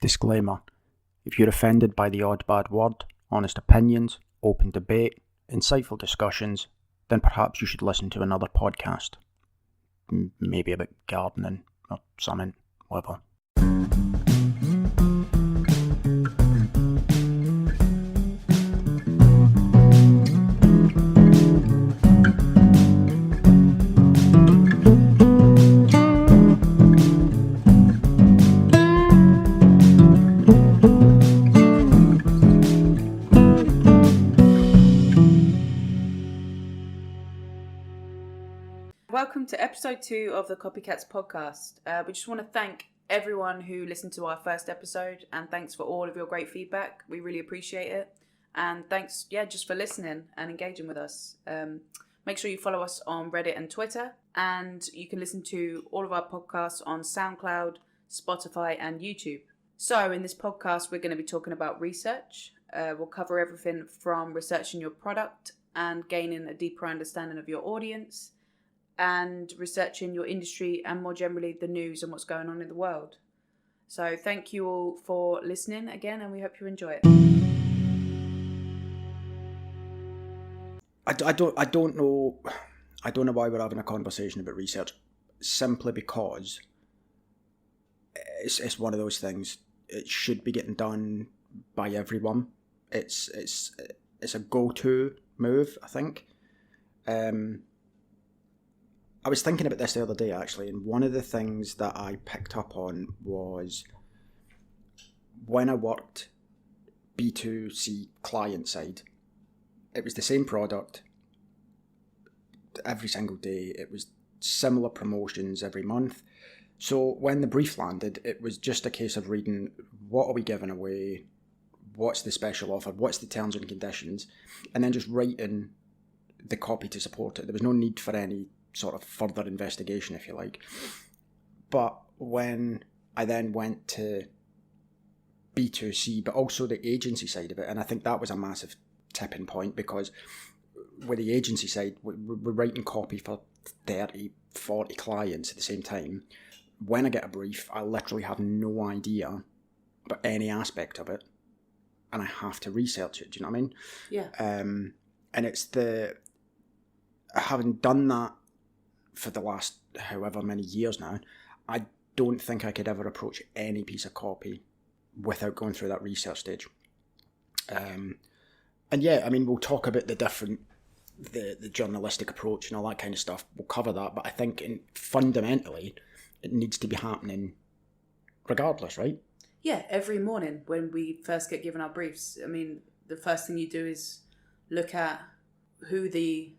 Disclaimer: if you're offended by the odd bad word, honest opinions, open debate, insightful discussions, then perhaps you should listen to another podcast. Maybe about gardening or something, whatever. Welcome to episode 2 of the Copycats podcast. We just want to thank everyone who listened to our first episode, and thanks for all of your great feedback. We really appreciate it. And thanks, just for listening and engaging with us. Make sure you follow us on Reddit and Twitter, and you can listen to all of our podcasts on SoundCloud, Spotify, and YouTube. So in this podcast, we're going to be talking about research. We'll cover everything from researching your product and gaining a deeper understanding of your audience, and researching your industry and more generally the news and what's going on in the world. So thank you all for listening again, and we hope you enjoy it. I don't know why we're having a conversation about research, simply because it's one of those things. It should be getting done by everyone. It's a go-to move, I think. I was thinking about this the other day, actually, and one of the things that I picked up on was when I worked B2C client side, it was the same product every single day. It was similar promotions every month. So when the brief landed, it was just a case of reading, what are we giving away? What's the special offer? What's the terms and conditions? And then just writing the copy to support it. There was no need for any sort of further investigation, if you like. But when I then went to B2C, but also the agency side of it, and I think that was a massive tipping point, because with the agency side, we're writing copy for 30, 40 clients at the same time. When I get a brief, I literally have no idea about any aspect of it, and I have to research it. Do you know what I mean? Yeah. And it's having done that for the last however many years now, I don't think I could ever approach any piece of copy without going through that research stage. And yeah, I mean, we'll talk about the journalistic approach and all that kind of stuff. We'll cover that, but I think fundamentally it needs to be happening regardless, right? Yeah, every morning when we first get given our briefs, I mean, the first thing you do is look at who the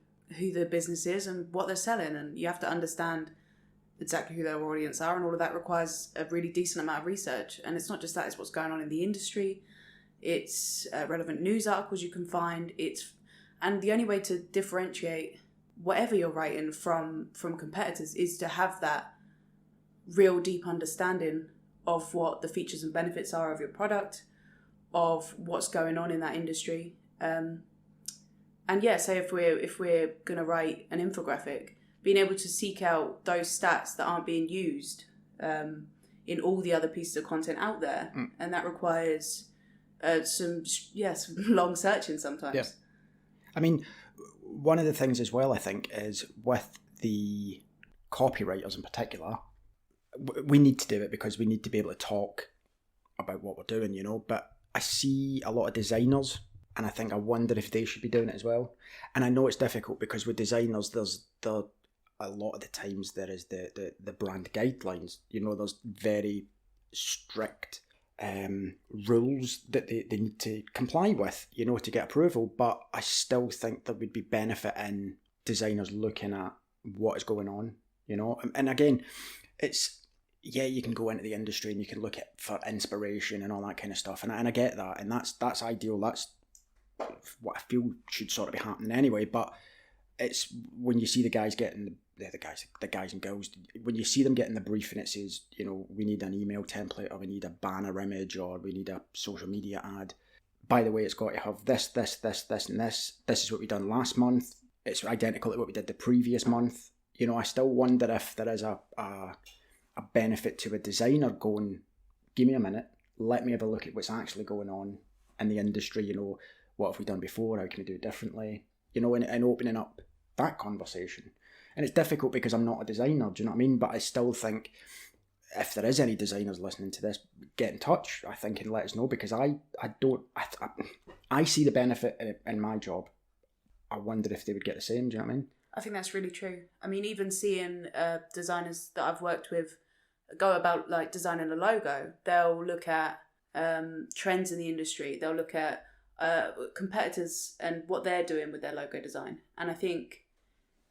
business is and what they're selling, and you have to understand exactly who their audience are, and all of that requires a really decent amount of research. And it's not just that, it's what's going on in the industry, it's relevant news articles you can find, and the only way to differentiate whatever you're writing from competitors is to have that real deep understanding of what the features and benefits are of your product, of what's going on in that industry. And yeah, say if we're going to write an infographic, being able to seek out those stats that aren't being used in all the other pieces of content out there, and that requires some long searching sometimes. Yeah. I mean, one of the things as well, I think, is with the copywriters in particular, we need to do it because we need to be able to talk about what we're doing, you know. But I see a lot of designers, and I wonder if they should be doing it as well. And I know it's difficult because with designers, there's a lot of the times there is the brand guidelines. You know, there's very strict rules that they need to comply with, you know, to get approval. But I still think there would be benefit in designers looking at what is going on, you know. And again, you can go into the industry and you can look at for inspiration and all that kind of stuff. And I get that, and that's ideal. That's what I feel should sort of be happening anyway. But it's when you see the guys getting the guys and girls, when you see them getting the brief and it says, you know, we need an email template, or we need a banner image, or we need a social media ad. By the way, it's got to have this, and this. This is what we done last month. It's identical to what we did the previous month. You know, I still wonder if there is a benefit to a designer going, give me a minute, let me have a look at what's actually going on in the industry. You know, what have we done before? How can we do it differently? You know, and opening up that conversation. And it's difficult because I'm not a designer, do you know what I mean? But I still think if there is any designers listening to this, get in touch, I think, and let us know, because I see the benefit in my job. I wonder if they would get the same, do you know what I mean? I think that's really true. I mean, even seeing designers that I've worked with go about like designing a logo, they'll look at trends in the industry. They'll look at competitors and what they're doing with their logo design. And I think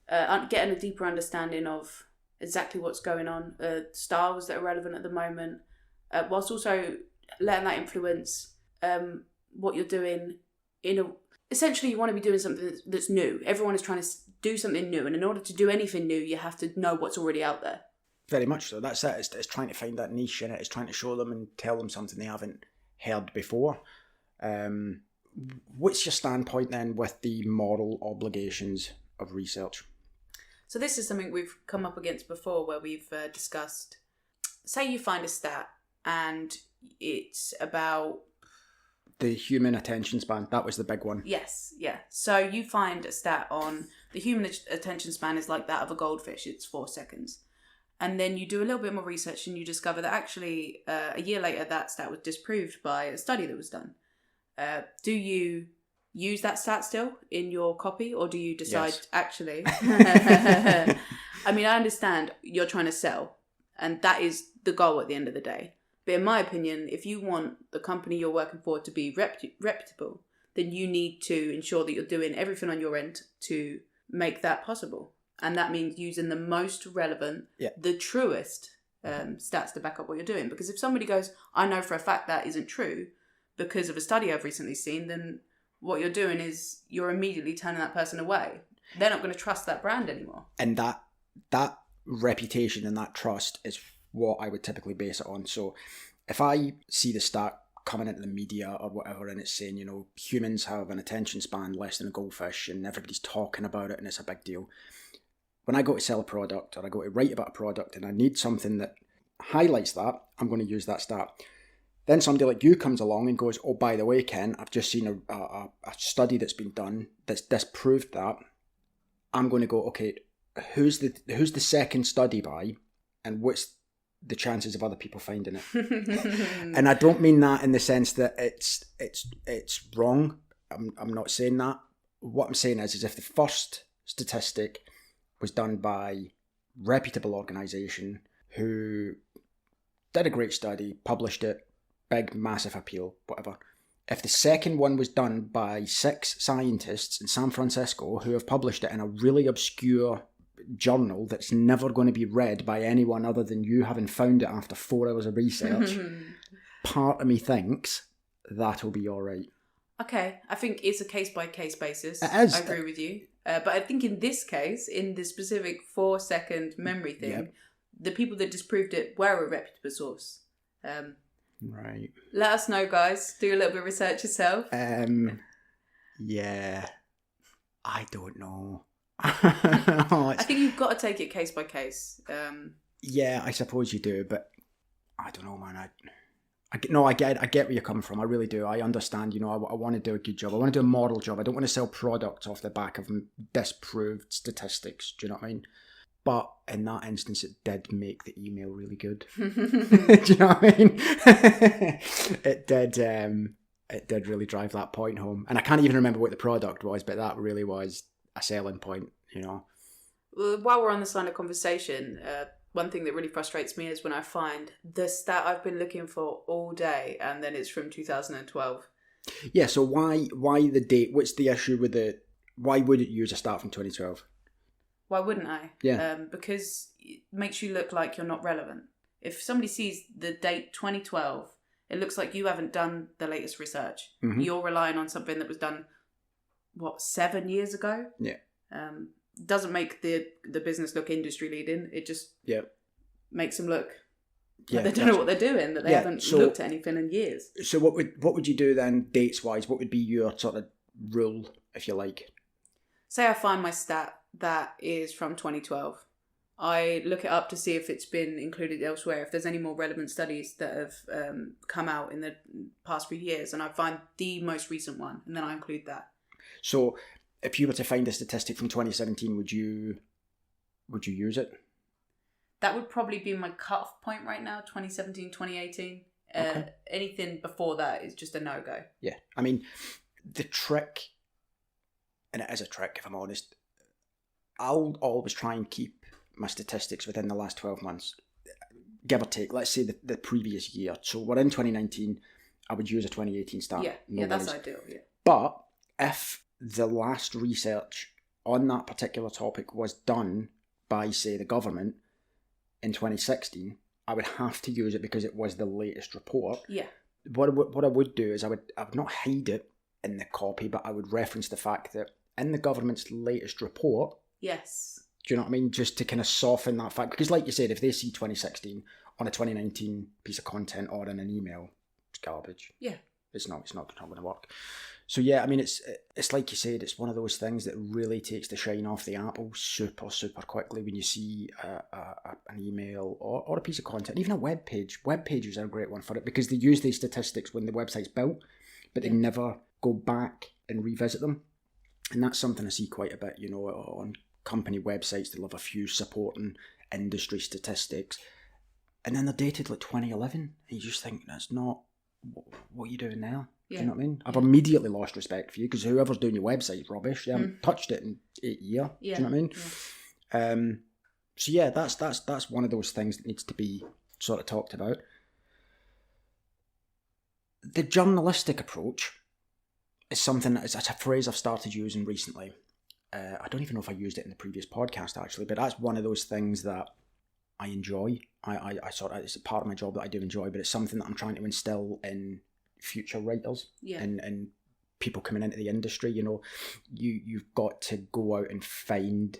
getting a deeper understanding of exactly what's going on, styles that are relevant at the moment, whilst also letting that influence what you're doing. Essentially, you want to be doing something that's new. Everyone is trying to do something new, and in order to do anything new, you have to know what's already out there. Very much so. That's it. It's trying to find that niche in it. It's trying to show them and tell them something they haven't heard before. What's your standpoint then with the moral obligations of research? So this is something we've come up against before, where we've discussed, say you find a stat and it's about... The human attention span, that was the big one. Yes, yeah. So you find a stat on the human attention span is like that of a goldfish, it's 4 seconds. And then you do a little bit more research and you discover that actually a year later that stat was disproved by a study that was done. Do you use that stat still in your copy, or do you decide actually... I mean, I understand you're trying to sell, and that is the goal at the end of the day. But in my opinion, if you want the company you're working for to be reputable, then you need to ensure that you're doing everything on your end to make that possible. And that means using the most relevant, the truest stats to back up what you're doing. Because if somebody goes, I know for a fact that isn't true because of a study I've recently seen, then what you're doing is you're immediately turning that person away. They're not going to trust that brand anymore. And that reputation and that trust is what I would typically base it on. So if I see the stat coming into the media or whatever and it's saying, you know, humans have an attention span less than a goldfish and everybody's talking about it and it's a big deal. When I go to sell a product or I go to write about a product and I need something that highlights that, I'm going to use that stat. Then somebody like you comes along and goes, oh, by the way, Ken, I've just seen a study that's been done that's disproved that. I'm going to go, okay, who's the second study by, and what's the chances of other people finding it? And I don't mean that in the sense that it's wrong. I'm not saying that. What I'm saying is if the first statistic was done by reputable organisation who did a great study, published it, big, massive appeal, whatever. If the second one was done by 6 scientists in San Francisco who have published it in a really obscure journal that's never going to be read by anyone other than you having found it after 4 hours of research, part of me thinks that'll be all right. Okay, I think it's a case-by-case basis. It is. I agree with you. But I think in this case, in the specific 4-second memory thing, the people that disproved it were a reputable source. Right. Let us know, guys. Do a little bit of research yourself. Yeah. I don't know. I think you've got to take it case by case. Yeah, I suppose you do, but I don't know, man. I get where you're coming from. I really do. I understand. You know, I want to do a good job. I want to do a moral job. I don't want to sell products off the back of disproved statistics. Do you know what I mean? But in that instance, it did make the email really good. Do you know what I mean? It did really drive that point home. And I can't even remember what the product was, but that really was a selling point, you know. Well, while we're on this line of conversation, one thing that really frustrates me is when I find the stat I've been looking for all day and then it's from 2012. Yeah, so why the date? What's the issue with why would it use a stat from 2012? Why wouldn't I? Yeah. Because it makes you look like you're not relevant. If somebody sees the date 2012, it looks like you haven't done the latest research. Mm-hmm. You're relying on something that was done, 7 years ago? Yeah. Doesn't make the business look industry leading. It just makes them look like they don't know what they're doing, that they haven't looked at anything in years. So what would you do then, dates-wise? What would be your sort of rule, if you like? Say I find my stat that is from 2012. I look it up to see if it's been included elsewhere, if there's any more relevant studies that have come out in the past few years, and I find the most recent one, and then I include that. So if you were to find a statistic from 2017, would you use it? That would probably be my cut-off point right now, 2017, 2018. Okay. Anything before that is just a no-go. Yeah. I mean, the trick, and it is a trick if I'm honest, I'll always try and keep my statistics within the last 12 months, give or take, let's say the previous year. So we're in 2019, I would use a 2018 stat. Yeah, that's ideal, yeah. But if the last research on that particular topic was done by, say, the government in 2016, I would have to use it because it was the latest report. Yeah. What I would do is I would not hide it in the copy, but I would reference the fact that in the government's latest report. Yes. Do you know what I mean? Just to kind of soften that fact. Because like you said, if they see 2016 on a 2019 piece of content or in an email, it's garbage. Yeah. It's not going to work. So yeah, I mean, it's like you said, it's one of those things that really takes the shine off the apple super, super quickly when you see an email or a piece of content, even a web page. Web pages are a great one for it because they use these statistics when the website's built, but they never go back and revisit them. And that's something I see quite a bit, you know, on company websites. They'll have a few supporting industry statistics, and then they're dated like 2011, and you just think, that's not what are you doing now. Yeah. Do you know what I mean? I've immediately lost respect for you because whoever's doing your website is rubbish. They haven't touched it in 8 years. Yeah. Do you know what I mean? Yeah. So yeah, that's one of those things that needs to be sort of talked about. The journalistic approach is something it's a phrase I've started using recently. I don't even know if I used it in the previous podcast actually, but that's one of those things that I enjoy. I sort of, it's a part of my job that I do enjoy, but it's something that I'm trying to instill in future writers and people coming into the industry. You know, you've got to go out and find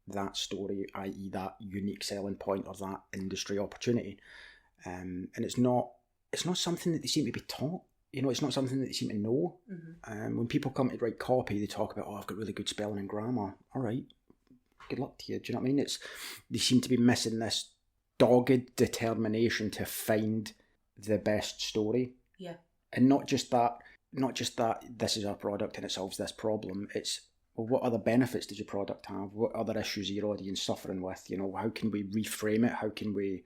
that story, i.e. that unique selling point or that industry opportunity. And it's not something that they seem to be taught. You know, it's not something that they seem to know. Mm-hmm. When people come to write copy, they talk about, I've got really good spelling and grammar. All right, good luck to you. Do you know what I mean? They seem to be missing this dogged determination to find the best story. Yeah. And not just that this is our product and it solves this problem. It's, well, what other benefits does your product have? What other issues are your audience suffering with? You know, how can we reframe it? How can we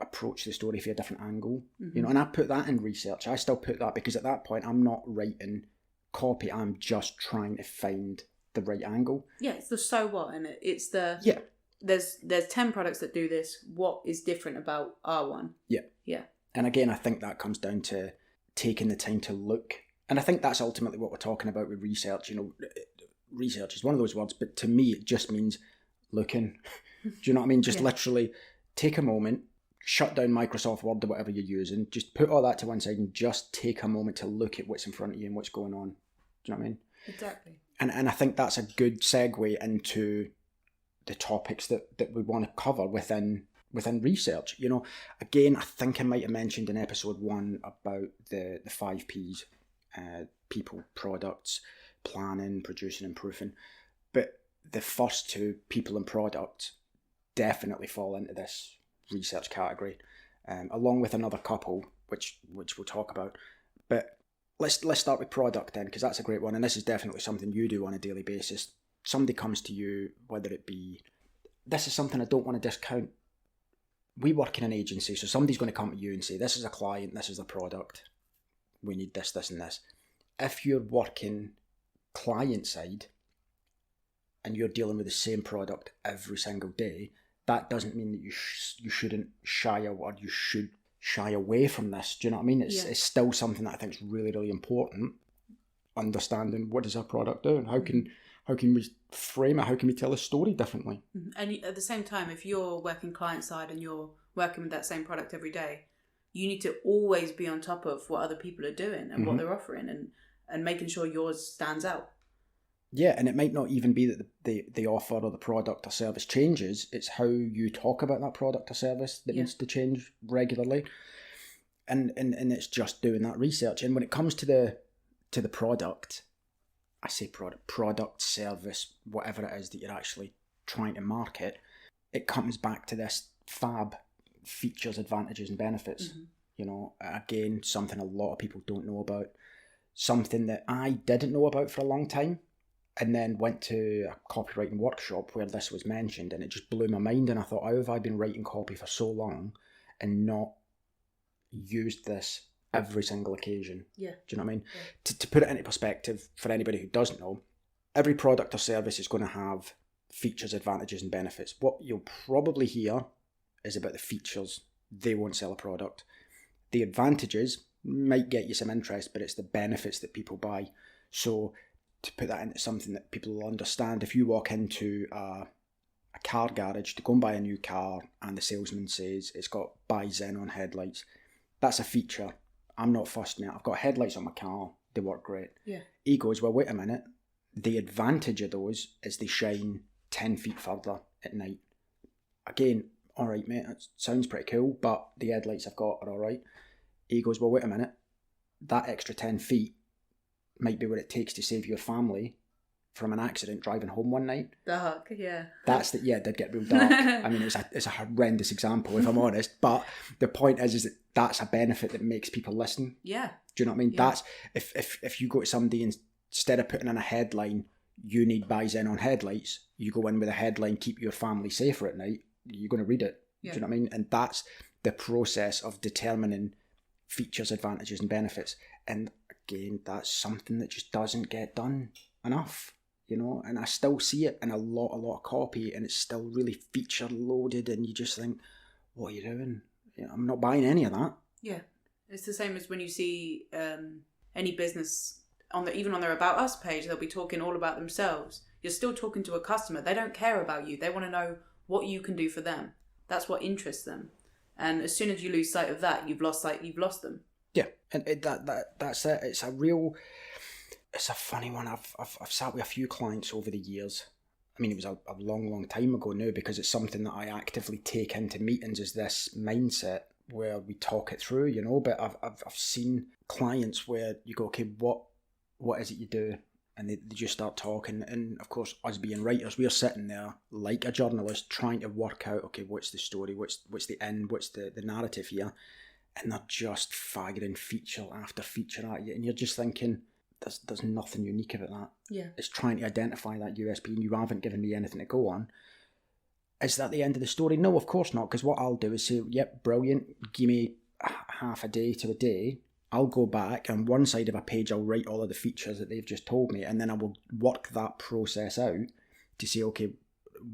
approach the story from a different angle? Mm-hmm. You know, and I put that in research. I still put that because at that point I'm not writing copy. I'm just trying to find the right angle. Yeah, it's the so what, and it's the yeah. There's 10 products that do this. What is different about our one? Yeah. Yeah. And again, I think that comes down to taking the time to look. And I think that's ultimately what we're talking about with research. You know, research is one of those words, but to me, it just means looking. Do you know what I mean? Just literally take a moment, shut down Microsoft Word or whatever you're using, just put all that to one side and just take a moment to look at what's in front of you and what's going on. Do you know what I mean? Exactly. And I think that's a good segue into the topics that we want to cover within research. You know, again, I think I might have mentioned in episode 1 about the 5 Ps, people, products, planning, producing and proofing. But the first 2, people and product, definitely fall into this research category, along with another couple, which we'll talk about. But let's start with product then, because that's a great one, and this is definitely something you do on a daily basis. Somebody comes to you, whether it be, this is something I don't want to discount. We work in an agency, so somebody's going to come to you and say, this is a client, this is a product, we need this, this and this. If you're working client side and you're dealing with the same product every single day, that doesn't mean that you shouldn't shy away, you should shy away from this. Do you know what I mean? It's still something that I think is really, really important. Understanding what does our product do and how can we frame it? How can we tell a story differently? And at the same time, if you're working client side and you're working with that same product every day, you need to always be on top of what other people are doing and what they're offering and making sure yours stands out. Yeah, and it might not even be that the offer or the product or service changes. It's how you talk about that product or service that needs to change regularly. And it's just doing that research. And when it comes to the product, I say product, service, whatever it is that you're actually trying to market, it comes back to this fab features, advantages and benefits. Mm-hmm. You know, again, something a lot of people don't know about. Something that I didn't know about for a long time, and then went to a copywriting workshop where this was mentioned, and it just blew my mind. And I thought, how have I been writing copy for so long and not used this every single occasion? Yeah. Do you know what I mean? Yeah. To put it into perspective for anybody who doesn't know, every product or service is going to have features, advantages and benefits. What you'll probably hear is about the features. They won't sell a product. The advantages might get you some interest, but it's the benefits that people buy. So to put that into something that people will understand, if you walk into a car garage to go and buy a new car and the salesman says it's got bi-xenon headlights, that's a feature. I'm not fussed, mate. I've got headlights on my car. They work great. Yeah. He goes, well, wait a minute. The advantage of those is they shine 10 feet further at night. Again, all right, mate, that sounds pretty cool, but the headlights I've got are all right. He goes, well, wait a minute. That extra 10 feet might be what it takes to save your family from an accident driving home one night. Dark, yeah. It did get real dark. I mean, it's a horrendous example, if I'm honest, but the point is that that's a benefit that makes people listen. Yeah. Do you know what I mean? Yeah. That's, if you go to somebody and instead of putting in a headline, you need bi-xenon headlights, you go in with a headline, keep your family safer at night, you're going to read it. Yeah. Do you know what I mean? And that's the process of determining features, advantages and benefits. And again, that's something that just doesn't get done enough, you know, and I still see it in a lot of copy, and it's still really feature loaded, and you just think, what are you doing? You know, I'm not buying any of that. Yeah. It's the same as when you see any business even on their About Us page, they'll be talking all about themselves. You're still talking to a customer. They don't care about you. They want to know what you can do for them. That's what interests them. And as soon as you lose sight of that, you've lost them. Yeah, and that's it. It's a funny one. I've sat with a few clients over the years. I mean, it was a long time ago now, because it's something that I actively take into meetings, is this mindset where we talk it through, you know. But I've seen clients where you go, okay, what is it you do? And they just start talking, and of course, us being writers, we're sitting there like a journalist trying to work out, okay, what's the story, what's the end, what's the narrative here, and they're just firing feature after feature at you, and you're just thinking, there's nothing unique about that. Yeah, it's trying to identify that USP, and you haven't given me anything to go on. Is that the end of the story? No, of course not, because what I'll do is say, yep, brilliant, give me half a day to a day. I'll go back, and one side of a page I'll write all of the features that they've just told me, and then I will work that process out to say, okay,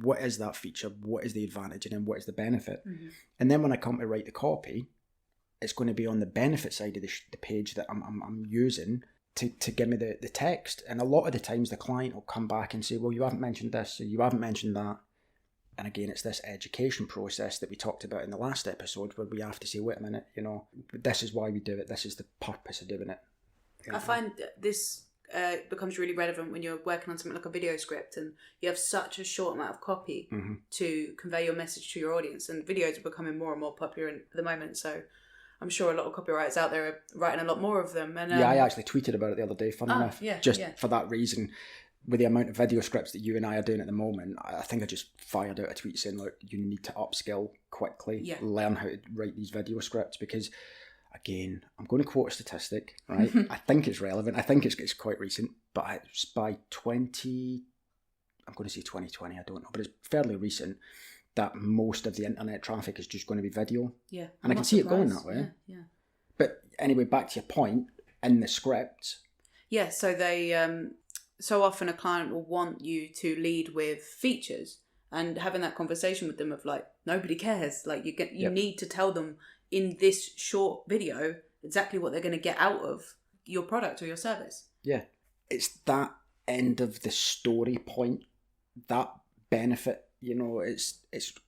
what is that feature, what is the advantage, and then what is the benefit? Mm-hmm. And then when I come to write the copy, it's going to be on the benefit side of the page that I'm using to give me the text. And a lot of the times the client will come back and say, well, you haven't mentioned this, or you haven't mentioned that. And again, it's this education process that we talked about in the last episode, where we have to say, wait a minute, you know, this is why we do it. This is the purpose of doing it. I find this becomes really relevant when you're working on something like a video script and you have such a short amount of copy Mm-hmm. to convey your message to your audience. And videos are becoming more and more popular at the moment. So I'm sure a lot of copywriters out there are writing a lot more of them. And yeah, I actually tweeted about it the other day, funny enough. Yeah, just for that reason. With the amount of video scripts that you and I are doing at the moment, I think I just fired out a tweet saying, look, you need to upskill quickly, learn how to write these video scripts, because, again, I'm going to quote a statistic, right? I think it's relevant. I think it's quite recent, but it's by I'm going to say 2020, I don't know, but it's fairly recent, that most of the internet traffic is just going to be video. Yeah. And I can see it going that way. Yeah. But anyway, back to your point, in the scripts. Yeah, so they... So often a client will want you to lead with features, and having that conversation with them of like, nobody cares. Like you need to tell them in this short video exactly what they're going to get out of your product or your service. Yeah. It's that end of the story point, that benefit, you know, it's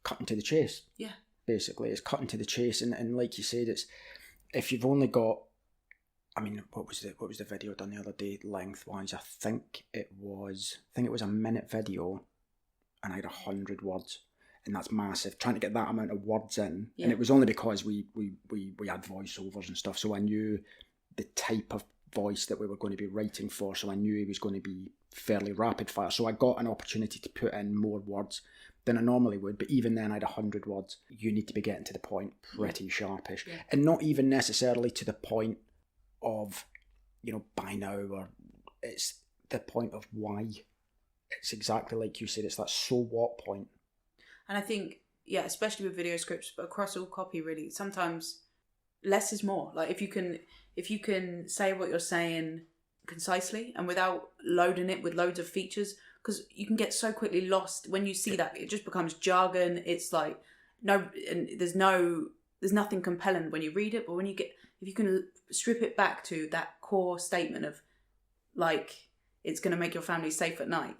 cutting to the chase. Yeah. Basically, it's cutting to the chase. And like you said, it's, if you've only got, I mean, what was the video done the other day lengthwise? I think it was a minute video, and I had 100 words, and that's massive. Trying to get that amount of words in, and it was only because we had voiceovers and stuff, so I knew the type of voice that we were going to be writing for, so I knew he was going to be fairly rapid fire. So I got an opportunity to put in more words. than I normally would, but even then I had 100 words. You need to be getting to the point pretty sharpish. Yeah. And not even necessarily to the point of, by now, or it's the point of why. It's exactly like you said, it's that so what point. And I think, especially with video scripts, but across all copy really, sometimes less is more. Like if you can say what you're saying concisely and without loading it with loads of features, because you can get so quickly lost when you see that it just becomes jargon. It's like there's nothing compelling when you read it, but if you can strip it back to that core statement of like it's going to make your family safe at night.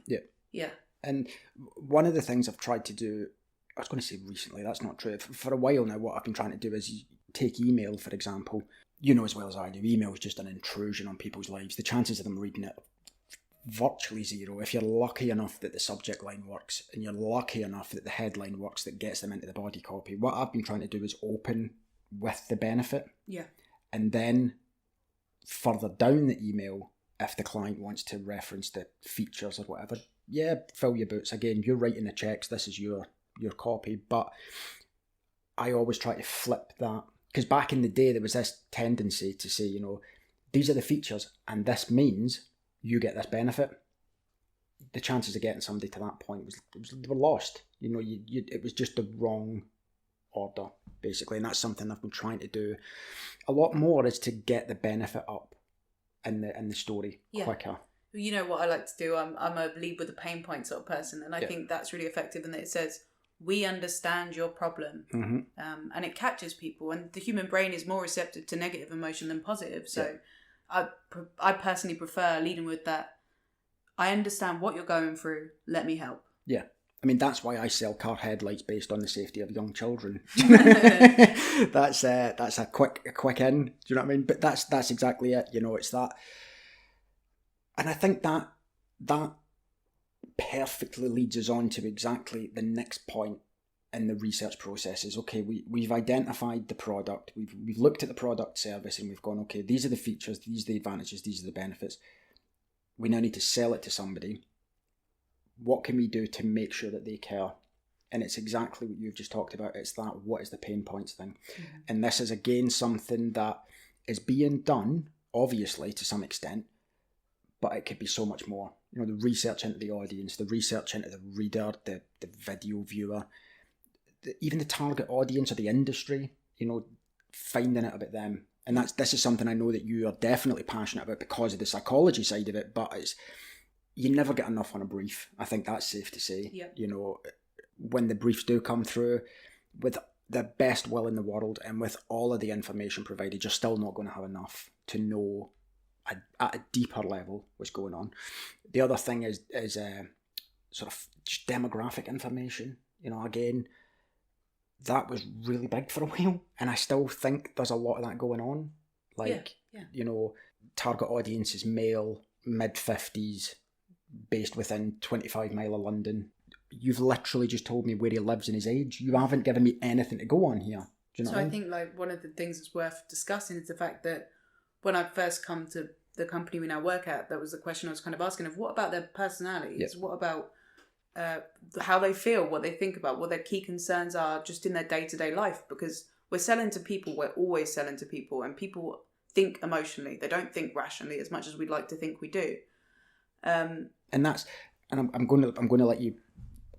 Yeah. And one of the things I've tried to do, I was going to say recently, that's not true. For a while now, what I've been trying to do is take email, for example. You know as well as I do, email is just an intrusion on people's lives. The chances of them reading it, virtually zero. If you're lucky enough that the subject line works, and you're lucky enough that the headline works that gets them into the body copy, what I've been trying to do is open with the benefit. Yeah. And then further down the email, if the client wants to reference the features or whatever, fill your boots. Again, you're writing the checks, this is your copy, but I always try to flip that, because back in the day there was this tendency to say, these are the features and this means you get this benefit. The chances of getting somebody to that point they were lost. It was just the wrong order, basically, and that's something I've been trying to do a lot more, is to get the benefit up in the story quicker. You know what I like to do? I'm a lead with a pain point sort of person, and I think that's really effective in that it says, we understand your problem. Mm-hmm. And it catches people, and the human brain is more receptive to negative emotion than positive. So I personally prefer leading with that. I understand what you're going through. Let me help. Yeah. I mean, that's why I sell car headlights based on the safety of young children. That's a quick in. Do you know what I mean? But that's exactly it. It's that. And I think that perfectly leads us on to exactly the next point in the research process is, okay, we've identified the product, we've looked at the product service, and we've gone, okay, these are the features, these are the advantages, these are the benefits. We now need to sell it to somebody. What can we do to make sure that they care? And it's exactly what you've just talked about. It's that, what is the pain points thing? Mm-hmm. And this is again something that is being done, obviously, to some extent, but it could be so much more. The research into the audience, the research into the reader, the video viewer, even the target audience or the industry, finding out about them. And this is something I know that you are definitely passionate about because of the psychology side of it, but you never get enough on a brief. I think that's safe to say. Yep. When the briefs do come through, with the best will in the world and with all of the information provided, you're still not going to have enough to know at a deeper level what's going on. The other thing is sort of just demographic information. Again, that was really big for a while, and I still think there's a lot of that going on. Target audience is male, mid-50s, based within 25 mile of London. You've literally just told me where he lives and his age. You haven't given me anything to go on here. Do you know what I mean? think one of the things that's worth discussing is the fact that when I first come to the company we now work at, that was the question I was kind of asking of what about their personalities? Yep. What about how they feel, what they think about, what their key concerns are just in their day-to-day life? Because we're selling to people, we're always selling to people, and people think emotionally. They don't think rationally as much as we'd like to think we do. I'm going to let you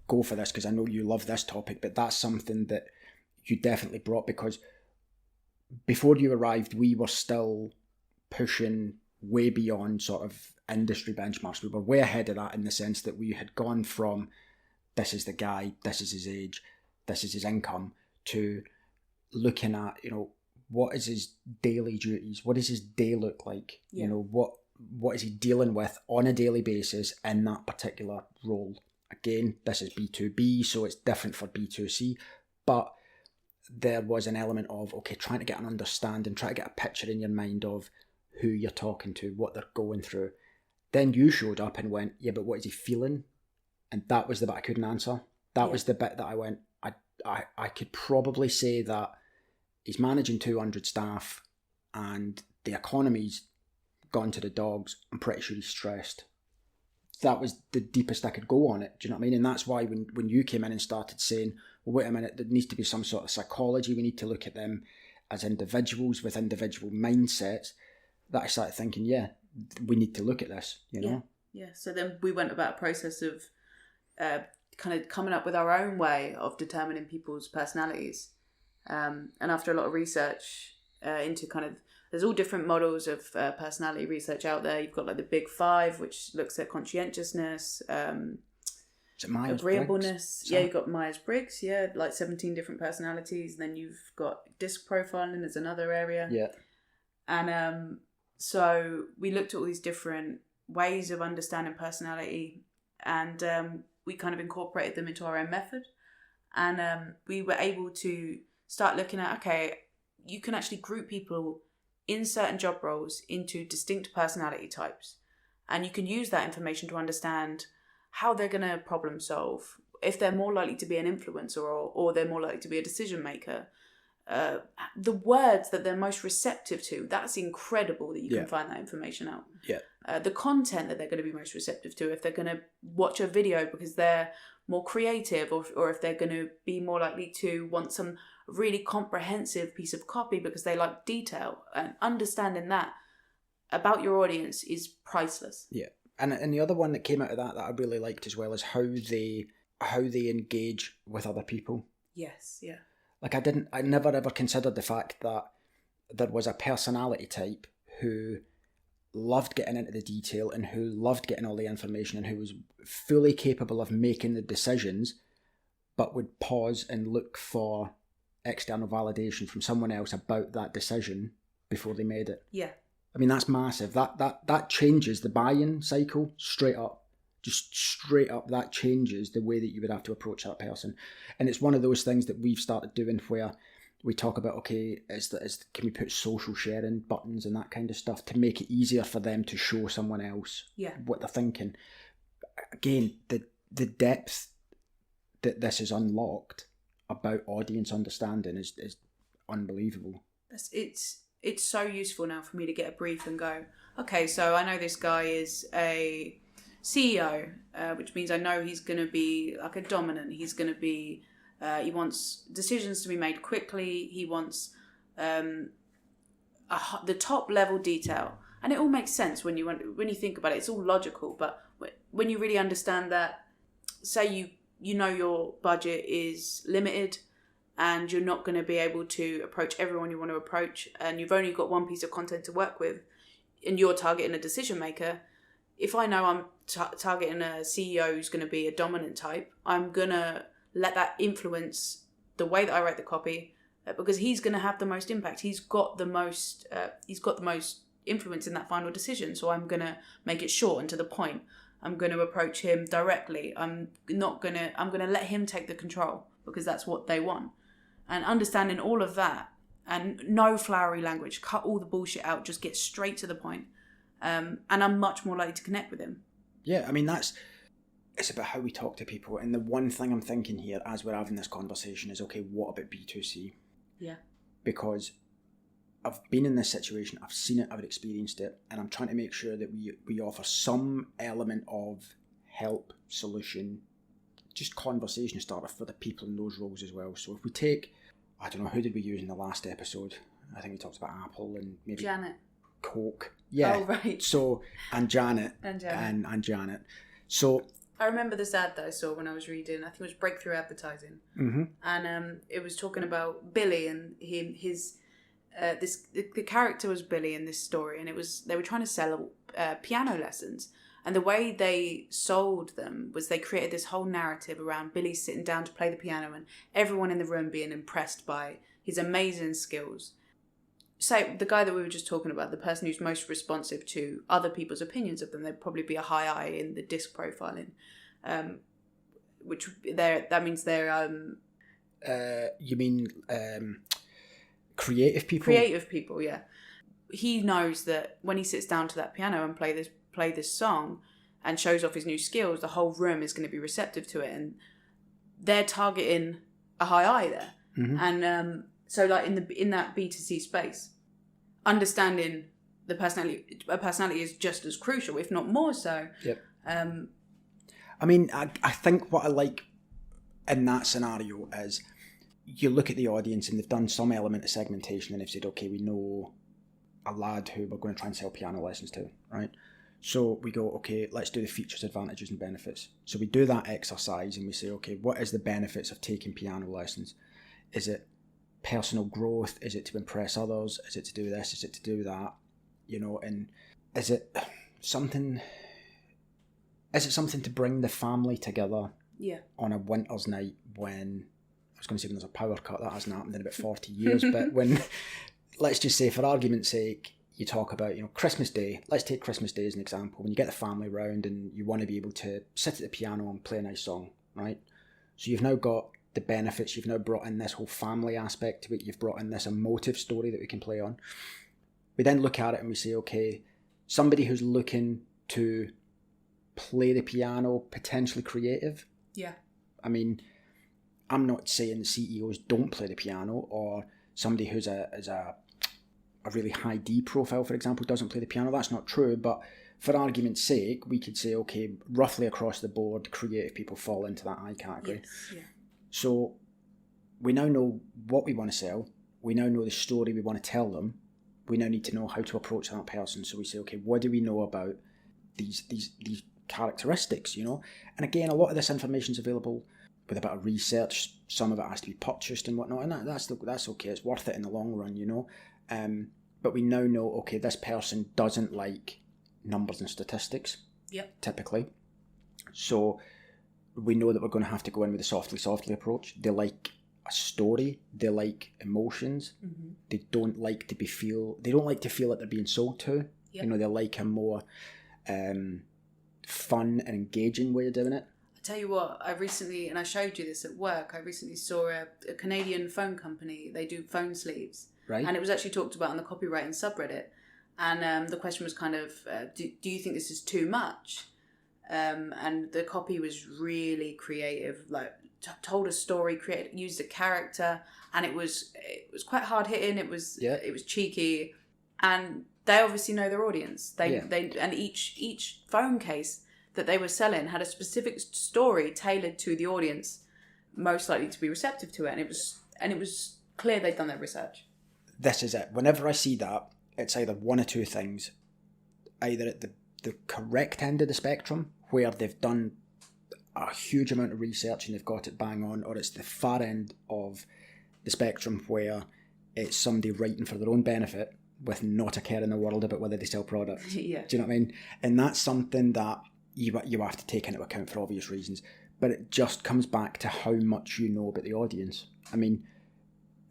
go for this because I know you love this topic, but that's something that you definitely brought, because before you arrived, we were still pushing way beyond sort of industry benchmarks. We were way ahead of that in the sense that we had gone from this is the guy, this is his age, this is his income, to looking at, what is his daily duties? What does his day look like? Yeah. What is he dealing with on a daily basis in that particular role? Again, this is B2B, so it's different for B2C, but there was an element of, okay, trying to get an understanding, try to get a picture in your mind of who you're talking to, what they're going through. Then you showed up and went, yeah, but what is he feeling? And that was the bit I couldn't answer. That was the bit that I went, I could probably say that he's managing 200 staff and the economy's gone to the dogs. I'm pretty sure he's stressed. that was the deepest I could go on it. Do you know what I mean? And that's why when you came in and started saying, well, wait a minute, there needs to be some sort of psychology. We need to look at them as individuals with individual mindsets, that I started thinking, yeah, we need to look at this, you know? Yeah. So then we went about a process of kind of coming up with our own way of determining people's personalities. And after a lot of research into kind of, there's all different models of personality research out there. You've got like the Big Five, which looks at conscientiousness, Is it Myers-Briggs? agreeableness. Yeah, you've got Myers-Briggs, like 17 different personalities. Then you've got disc profiling as another area. Yeah. And so we looked at all these different ways of understanding personality, and we kind of incorporated them into our own method. And we were able to start looking at, okay, you can actually group people in certain job roles into distinct personality types. And you can use that information to understand how they're going to problem solve, if they're more likely to be an influencer or they're more likely to be a decision maker. The words that they're most receptive to, that's incredible that you can find that information out. Yeah. The content that they're going to be most receptive to, if they're going to watch a video because they're more creative, or if they're going to be more likely to want some really comprehensive piece of copy because they like detail. And understanding that about your audience is priceless. Yeah. And the other one that came out of that I really liked as well is how they engage with other people. Yes, yeah. Like I never ever considered the fact that there was a personality type who loved getting into the detail and who loved getting all the information and who was fully capable of making the decisions, but would pause and look for external validation from someone else about that decision before they made it. Yeah. I mean, that's massive. That changes the buy-in cycle straight up. Just straight up, that changes the way that you would have to approach that person. And it's one of those things that we've started doing where we talk about, okay, can we put social sharing buttons and that kind of stuff to make it easier for them to show someone else what they're thinking. Again, the depth that this is unlocked about audience understanding is unbelievable. It's so useful now for me to get a brief and go, okay, so I know this guy is a CEO, which means I know he's going to be like a dominant. He's going to be, he wants decisions to be made quickly. He wants the top level detail. And it all makes sense when you think about it. It's all logical. But when you really understand that, say you know your budget is limited, and you're not going to be able to approach everyone you want to approach, and you've only got one piece of content to work with, and you're targeting a decision maker. If I know I'm targeting a CEO who's going to be a dominant type, I'm going to let that influence the way that I write the copy, because he's going to have the most impact. He's got the most influence in that final decision. So I'm going to make it short and to the point. I'm going to approach him directly. I'm going to let him take the control because that's what they want. And understanding all of that, and no flowery language, cut all the bullshit out, just get straight to the point. And I'm much more likely to connect with him. Yeah, I mean, it's about how we talk to people. And the one thing I'm thinking here as we're having this conversation is, okay, what about B2C? Yeah. Because I've been in this situation, I've seen it, I've experienced it, and I'm trying to make sure that we offer some element of help, solution, just conversation starter for the people in those roles as well. So if we take, I don't know, who did we use in the last episode? I think we talked about Apple and maybe Janet. Coke. Yeah. Oh, right. So, and Janet. And Janet. And Janet. So I remember this ad that I saw when I was reading, I think it was Breakthrough Advertising. Mm-hmm. And it was talking about Billy and the character was Billy in this story, and they were trying to sell piano lessons. And the way they sold them was they created this whole narrative around Billy sitting down to play the piano and everyone in the room being impressed by his amazing skills. Say, the guy that we were just talking about, the person who's most responsive to other people's opinions of them, they'd probably be a high I in the disc profiling, that means they're... you mean creative people? Creative people, yeah. He knows that when he sits down to that piano and play this song and shows off his new skills, the whole room is going to be receptive to it, and they're targeting a high I there. Mm-hmm. And so, like in that B2C space, understanding a personality is just as crucial, if not more so. Yep. I mean, I think what I like in that scenario is you look at the audience and they've done some element of segmentation and they've said, okay, we know a lad who we're going to try and sell piano lessons to, right? So we go, okay, let's do the features, advantages and benefits. So we do that exercise and we say, okay, what is the benefits of taking piano lessons? Is it personal growth? Is it to impress others? Is it to do this? Is it to do that? You know, and is it something to bring the family together on a winter's night when, I was going to say when there's a power cut, that hasn't happened in about 40 years, but when, let's just say for argument's sake, you talk about, you know, Christmas Day. Let's take Christmas Day as an example. When you get the family round and you want to be able to sit at the piano and play a nice song, right? So you've now got the benefits. You've now brought in this whole family aspect to it. You've brought in this emotive story that we can play on. We then look at it and we say, okay, somebody who's looking to play the piano, potentially creative. Yeah. I mean, I'm not saying CEOs don't play the piano, or somebody who's a really high D profile, for example, doesn't play the piano. That's not true, but for argument's sake, we could say, okay, roughly across the board, creative people fall into that I category. Yes. Yeah. So we now know what we want to sell. We now know the story we want to tell them. We now need to know how to approach that person. So we say, okay, what do we know about these characteristics, you know? And again, a lot of this information is available with a bit of research. Some of it has to be purchased and whatnot, and that's okay. It's worth it in the long run, you know? But we now know, okay, this person doesn't like numbers and statistics, typically. So we know that we're going to have to go in with a softly approach. They like a story. They like emotions. Mm-hmm. They don't like to feel that they're being sold to. Yep. You know, they like a more fun and engaging way of doing it. I tell you what, I recently, and I showed you this at work, I recently saw a Canadian phone company. They do phone sleeves. Right. And it was actually talked about on the copywriting subreddit. And the question was kind of, do you think this is too much? And the copy was really creative, like told a story, used a character, and it was quite hard hitting. It was cheeky, and they obviously know their audience. They and each phone case that they were selling had a specific story tailored to the audience, most likely to be receptive to it. And it was clear they'd done their research. This is it. Whenever I see that, it's either one or two things. Either at the correct end of the spectrum, where they've done a huge amount of research and they've got it bang on, or it's the far end of the spectrum where it's somebody writing for their own benefit with not a care in the world about whether they sell products. Yeah. Do you know what I mean? And that's something that you have to take into account for obvious reasons. But it just comes back to how much you know about the audience. I mean,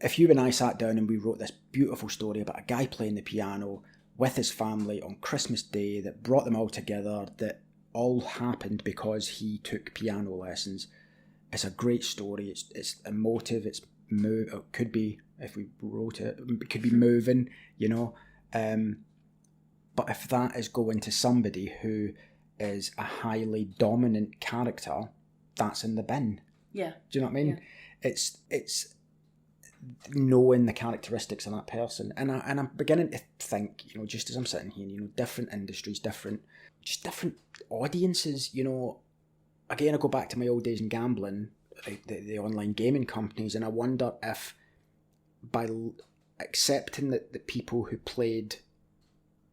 if you and I sat down and we wrote this beautiful story about a guy playing the piano with his family on Christmas Day that brought them all together, that all happened because he took piano lessons, it's a great story. It's emotive. It could be, if we wrote it could be moving, you know. But if that is going to somebody who is a highly dominant character, that's in the bin. Yeah. Do you know what I mean? Yeah. It's knowing the characteristics of that person, and I'm beginning to think, you know, just as I'm sitting here, you know, different industries, different audiences, you know. Again, I go back to my old days in gambling, the online gaming companies, and I wonder if by accepting that the people who played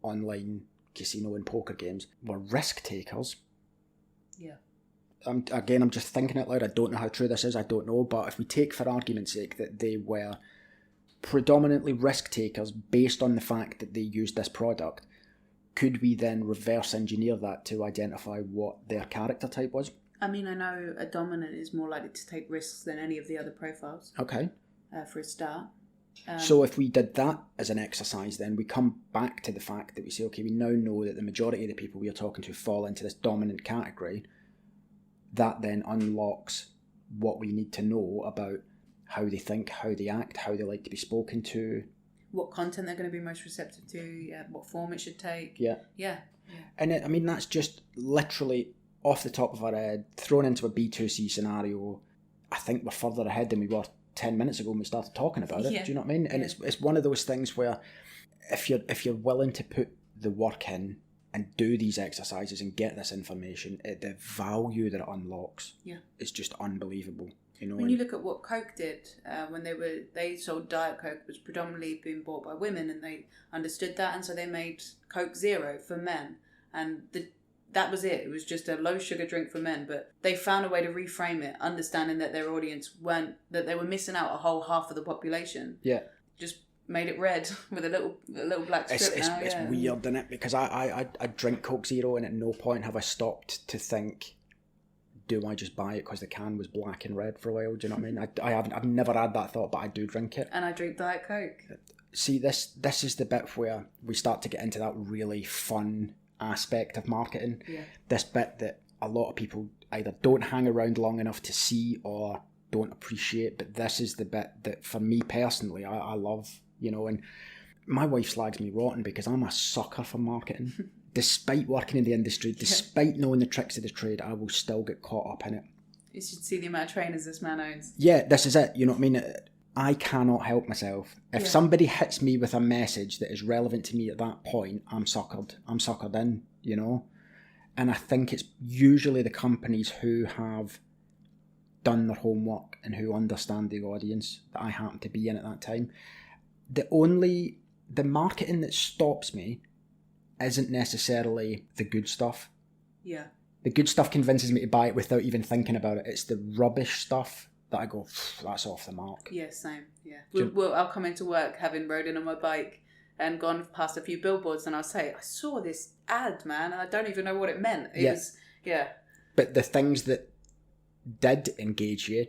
online casino and poker games were risk takers. Yeah. I'm just thinking out loud. I don't know how true this is. I don't know. But if we take for argument's sake that they were predominantly risk takers based on the fact that they used this product, could we then reverse engineer that to identify what their character type was? I mean, I know a dominant is more likely to take risks than any of the other profiles. Okay. For a start. So if we did that as an exercise, then we come back to the fact that we say, okay, we now know that the majority of the people we are talking to fall into this dominant category. That then unlocks what we need to know about how they think, how they act, how they like to be spoken to. What content they're going to be most receptive to, what form it should take. Yeah. And I mean, that's just literally off the top of our head, thrown into a B2C scenario. I think we're further ahead than we were 10 minutes ago when we started talking about it. Yeah. Do you know what I mean? And it's one of those things where if you're willing to put the work in and do these exercises and get this information, the value that it unlocks is just unbelievable. You know, when you look at what Coke did when they sold Diet Coke, was predominantly being bought by women, and they understood that, and so they made Coke Zero for men, and that was it. It was just a low sugar drink for men, but they found a way to reframe it, understanding that their audience that they were missing out a whole half of the population. Yeah, just made it red with a little black strip. It's weird, isn't it? Because I drink Coke Zero, and at no point have I stopped to think, do I just buy it because the can was black and red for a while? Do you know what I mean? I've never had that thought, but I do drink it. And I drink Diet Coke. See, this is the bit where we start to get into that really fun aspect of marketing. Yeah. This bit that a lot of people either don't hang around long enough to see or don't appreciate, but this is the bit that for me personally I love, you know. And my wife slags me rotten because I'm a sucker for marketing. Despite working in the industry, despite knowing the tricks of the trade, I will still get caught up in it. You should see the amount of trainers this man owns. Yeah, this is it. You know what I mean? I cannot help myself. If somebody hits me with a message that is relevant to me at that point, I'm suckered. I'm suckered in, you know? And I think it's usually the companies who have done their homework and who understand the audience that I happen to be in at that time. The marketing that stops me isn't necessarily the good stuff. Yeah. The good stuff convinces me to buy it without even thinking about it. It's the rubbish stuff that I go, that's off the mark. Yeah, same. Yeah. I'll come into work having rode in on my bike and gone past a few billboards, and I'll say, I saw this ad, man, and I don't even know what it meant. It was. But the things that did engage you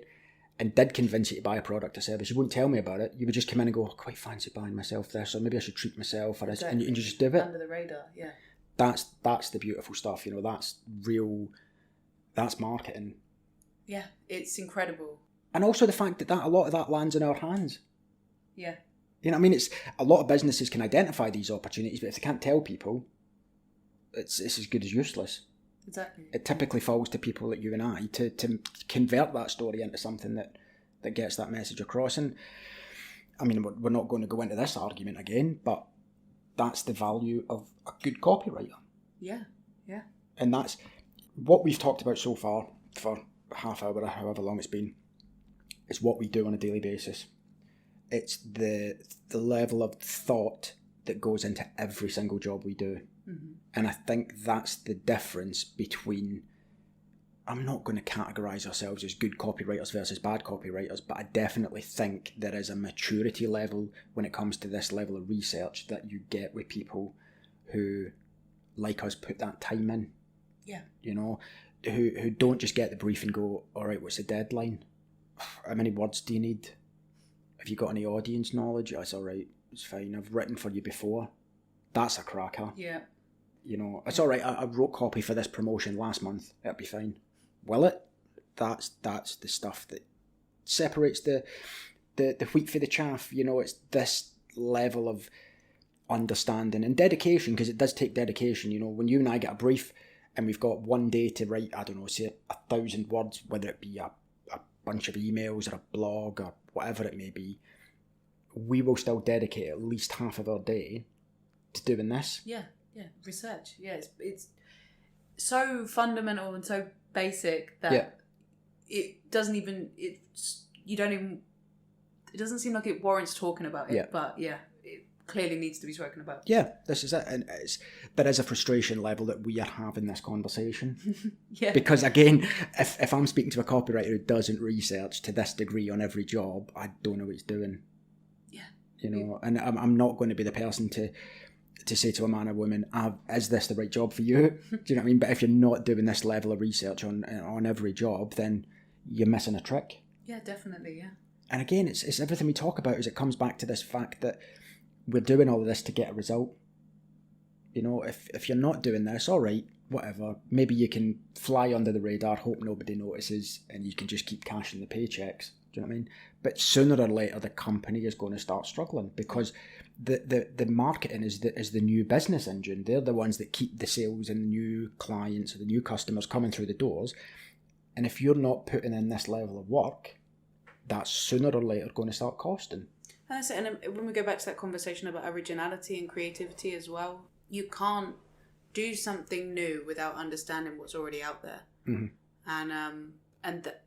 and did convince you to buy a product or service, you wouldn't tell me about it. You would just come in and go, I quite fancy buying myself this, or maybe I should treat myself, or exactly. and you just do it. Under the radar, yeah. That's the beautiful stuff, you know, that's marketing. Yeah, it's incredible. And also the fact that a lot of that lands in our hands. Yeah. You know what I mean? It's a lot of businesses can identify these opportunities, but if they can't tell people, it's as good as useless. Exactly. It typically falls to people like you and I to convert that story into something that gets that message across. And I mean, we're not going to go into this argument again, but that's the value of a good copywriter. Yeah, yeah. And that's what we've talked about so far for half hour or however long it's been. It's what we do on a daily basis. It's the level of thought that goes into every single job we do. Mm-hmm. And I think that's the difference between, I'm not going to categorise ourselves as good copywriters versus bad copywriters, but I definitely think there is a maturity level when it comes to this level of research that you get with people who, like us, put that time in. Yeah. You know, who don't just get the brief and go, all right, what's the deadline? How many words do you need? Have you got any audience knowledge? That's all right. It's fine. I've written for you before. That's a cracker. Yeah. You know, it's all right. I wrote copy for this promotion last month. It'll be fine. Will it? That's the stuff that separates the wheat for the chaff. You know, it's this level of understanding and dedication, because it does take dedication. You know, when you and I get a brief and we've got one day to write, I don't know, say 1,000 words, whether it be a bunch of emails or a blog or whatever it may be, we will still dedicate at least half of our day to doing this. Yeah, research. Yeah, it's so fundamental and so basic that it doesn't seem like it warrants talking about it. But it clearly needs to be spoken about. Yeah, this is it. And there is a frustration level that we are having this conversation. Yeah. Because again, if I'm speaking to a copywriter who doesn't research to this degree on every job, I don't know what he's doing. Yeah. You know, and I'm not going to be the person to say to a man or woman, is this the right job for you? Do you know what I mean? But if you're not doing this level of research on every job, then you're missing a trick. Yeah, definitely, yeah. And again, it's everything we talk about, is it comes back to this fact that we're doing all of this to get a result. You know, if you're not doing this, all right, whatever. Maybe you can fly under the radar, hope nobody notices, and you can just keep cashing the paychecks. Do you know what I mean? But sooner or later, the company is going to start struggling, because the marketing is the new business engine. They're the ones that keep the sales and the new clients or the new customers coming through the doors. And if you're not putting in this level of work, that's sooner or later going to start costing. And when we go back to that conversation about originality and creativity as well, you can't do something new without understanding what's already out there. And that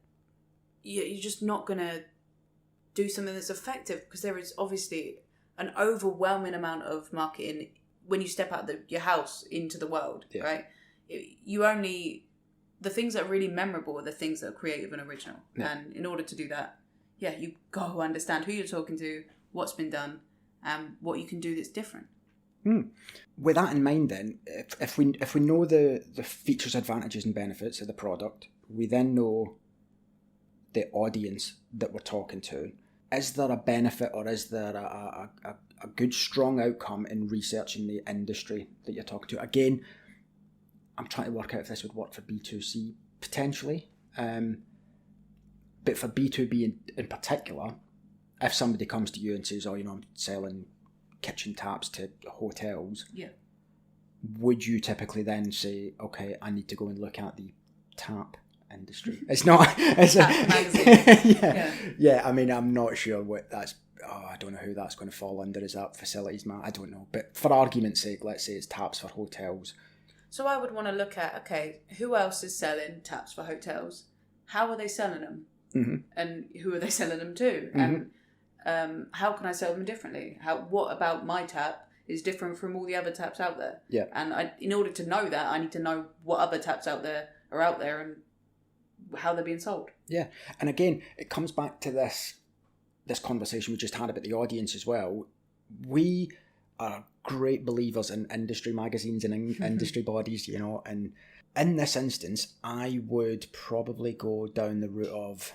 you're just not going to do something that's effective, because there is obviously an overwhelming amount of marketing when you step out your house into the world, right? The things that are really memorable are the things that are creative and original. Yeah. And in order to do that, you got to understand who you're talking to, what's been done, and what you can do that's different. With that in mind, then, if we know the features, advantages, and benefits of the product, we then know the audience that we're talking to. Is there a benefit, or is there a good, strong outcome in researching the industry that you're talking to? Again, I'm trying to work out if this would work for B2C, potentially. But for B2B in particular, if somebody comes to you and says, I'm selling kitchen taps to hotels, would you typically then say, okay, I need to go and look at the tap industry? It's not... Tap magazine. Yeah, I mean, I'm not sure what that's... I don't know who that's going to fall under. Is that facilities, I don't know. But for argument's sake, let's say it's taps for hotels. So I would want to look at, okay, who else is selling taps for hotels? How are they selling them? And who are they selling them to? And how can I sell them differently? What about my tap is different from all the other taps out there? Yeah. And in order to know that, I need to know what other taps are out there and how they're being sold. Yeah. And again, it comes back to this conversation we just had about the audience as well. We are great believers in industry magazines and industry bodies, and in this instance, I would probably go down the route of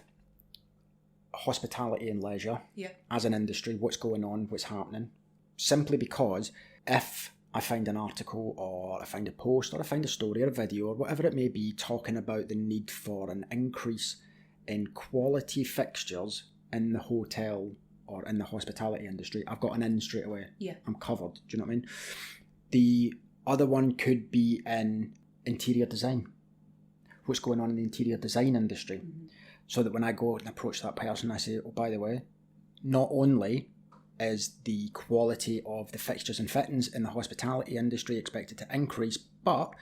hospitality and leisure as an industry, what's going on, what's happening, simply because if I find an article, or I find a post, or I find a story or a video, or whatever it may be, talking about the need for an increase in quality fixtures in the hotel or in the hospitality industry, I've got an in straight away. Yeah. I'm covered. Do you know what I mean? The other one could be in interior design. What's going on in the interior design industry? So that when I go and approach that person, I say, oh, by the way, not only is the quality of the fixtures and fittings in the hospitality industry expected to increase, but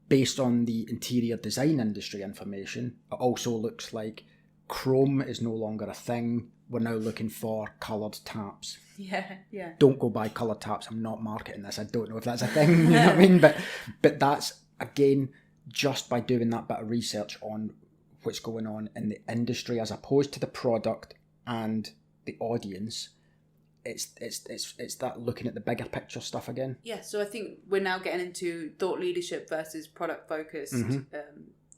based on the interior design industry information, it also looks like chrome is no longer a thing. We're now looking for coloured taps. Yeah. Don't go buy coloured taps. I'm not marketing this. I don't know if that's a thing. You know what I mean? But that's, again, just by doing that bit of research on what's going on in the industry as opposed to the product and the audience. It's that looking at the bigger picture stuff again. Yeah, so I think we're now getting into thought leadership versus product focused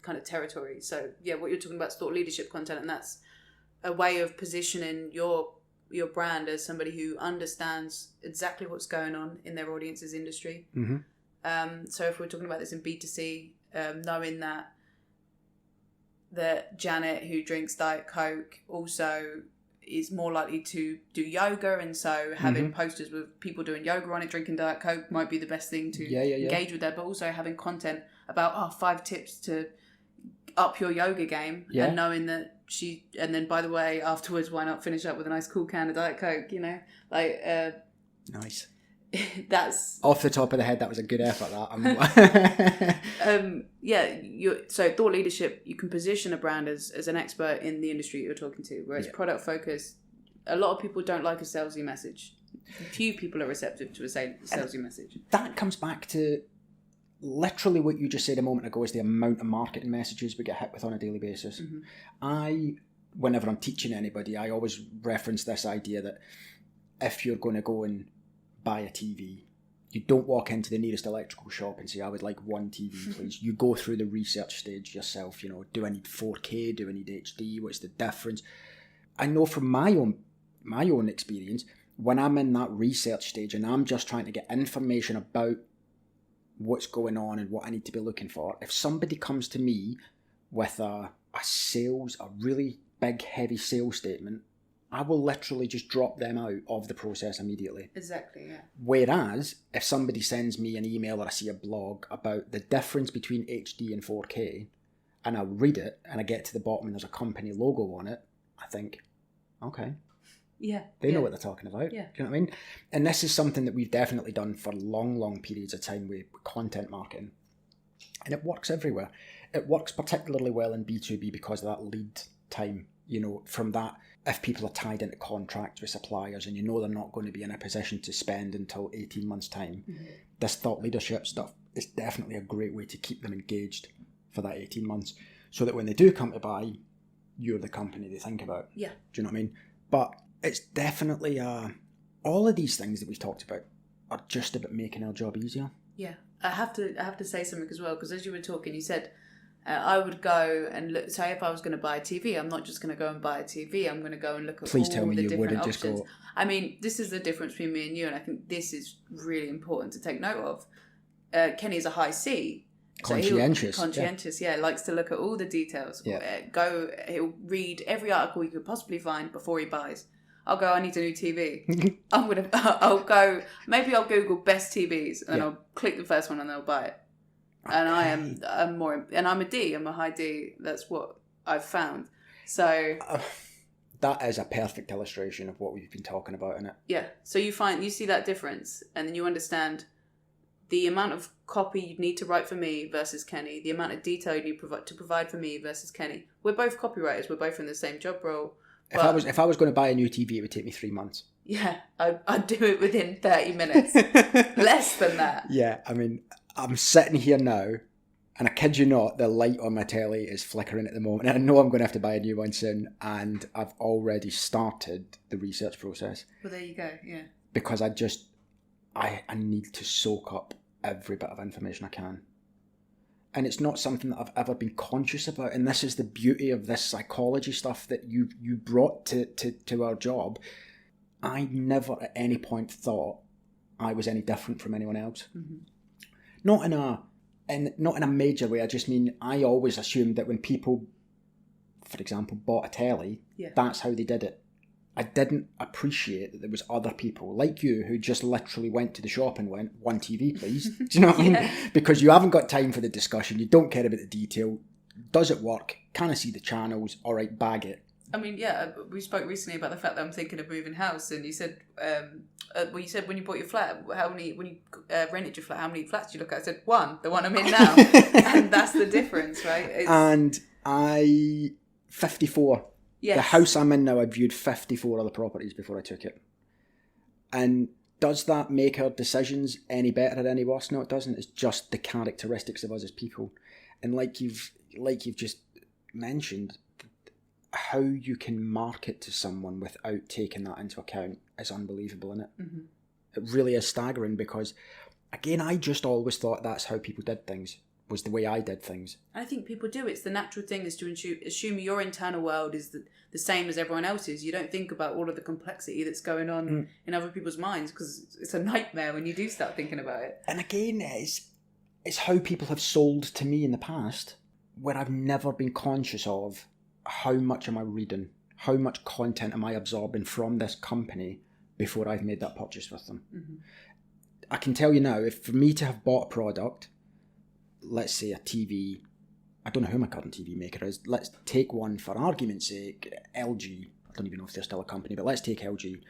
kind of territory. So yeah, what you're talking about is thought leadership content, and that's a way of positioning your brand as somebody who understands exactly what's going on in their audience's industry. So if we're talking about this in B2C, knowing that Janet, who drinks Diet Coke, also is more likely to do yoga, and so having posters with people doing yoga on it, drinking Diet Coke might be the best thing to engage with that, but also having content about 5 tips to up your yoga game, and knowing that and then by the way, afterwards, why not finish up with a nice cool can of Diet Coke, nice. That's off the top of the head. That was a good effort. So thought leadership, you can position a brand as an expert in the industry you're talking to, whereas product focus, a lot of people don't like a salesy message. Few people are receptive to a salesy message. That comes back to literally what you just said a moment ago, is the amount of marketing messages we get hit with on a daily basis. Whenever I'm teaching anybody, I always reference this idea that if you're going to go and buy a TV, you don't walk into the nearest electrical shop and say, I would like one TV, please. You go through the research stage yourself. Do I need 4K? Do I need HD? What's the difference? I know from my own experience, when I'm in that research stage and I'm just trying to get information about what's going on and what I need to be looking for, if somebody comes to me with a really big, heavy sales statement, I will literally just drop them out of the process immediately. Exactly, yeah. Whereas, if somebody sends me an email or I see a blog about the difference between HD and 4K, and I read it, and I get to the bottom and there's a company logo on it, I think, okay. Yeah. They know what they're talking about. Yeah. Do you know what I mean? And this is something that we've definitely done for long, long periods of time with content marketing. And it works everywhere. It works particularly well in B2B because of that lead time. You know, from that, if people are tied into contracts with suppliers and you know they're not going to be in a position to spend until 18 months' time, this thought leadership stuff is definitely a great way to keep them engaged for that 18 months so that when they do come to buy, you're the company they think about. Yeah. Do you know what I mean? But it's definitely all of these things that we've talked about are just about making our job easier. Yeah. I have to say something as well, because as you were talking, you said I would go and look. Say if I was going to buy a TV, I'm not just going to go and buy a TV. I'm going to go and look at Please all tell me the you different wouldn't options. just go. I mean, this is the difference between me and you, and I think this is really important to take note of. Kenny is a high C. Conscientious. Yeah, likes to look at all the details. Yeah. He'll read every article he could possibly find before he buys. I'll go, I need a new TV. I'll go, maybe I'll Google best TVs and I'll click the first one and I'll buy it. Okay. And I'm a D, I'm a high D. That's what I've found. So that is a perfect illustration of what we've been talking about, isn't it? Yeah. So you see that difference, and then you understand the amount of copy you need to write for me versus Kenny, the amount of detail you need to provide for me versus Kenny. We're both copywriters. We're both in the same job role. If I was going to buy a new TV, it would take me 3 months. Yeah, I'd do it within 30 minutes. Less than that. Yeah, I mean, I'm sitting here now, and I kid you not, the light on my telly is flickering at the moment. And I know I'm going to have to buy a new one soon, and I've already started the research process. Well, there you go, yeah. Because I need to soak up every bit of information I can. And it's not something that I've ever been conscious about. And this is the beauty of this psychology stuff that you brought to our job. I never at any point thought I was any different from anyone else. Mm-hmm. Not in a major way. I just mean I always assumed that when people, for example, bought a telly, that's how they did it. I didn't appreciate that there was other people like you who just literally went to the shop and went, one TV, please. Do you know what I mean? Because you haven't got time for the discussion. You don't care about the detail. Does it work? Can I see the channels? All right, bag it. I mean, yeah, we spoke recently about the fact that I'm thinking of moving house, and you said, you said when you bought your flat, when you rented your flat, how many flats did you look at? I said, one, the one I'm in now. And that's the difference, right? And 54. Yes. The house I'm in now, I viewed 54 other properties before I took it. And does that make our decisions any better or any worse? No, it doesn't. It's just the characteristics of us as people. And like you've just mentioned, how you can market to someone without taking that into account is unbelievable, isn't it? Mm-hmm. It really is staggering because, again, I just always thought that's how people did things. Was the way I did things. I think people do. It's the natural thing is to assume your internal world is the same as everyone else's. You don't think about all of the complexity that's going on in other people's minds because it's a nightmare when you do start thinking about it. And again, it's how people have sold to me in the past where I've never been conscious of how much am I reading, how much content am I absorbing from this company before I've made that purchase with them. Mm-hmm. I can tell you now, if for me to have bought a product, let's say a TV, I don't know who my current TV maker is, let's take one for argument's sake, LG, I don't even know if they're still a company, but let's take LG.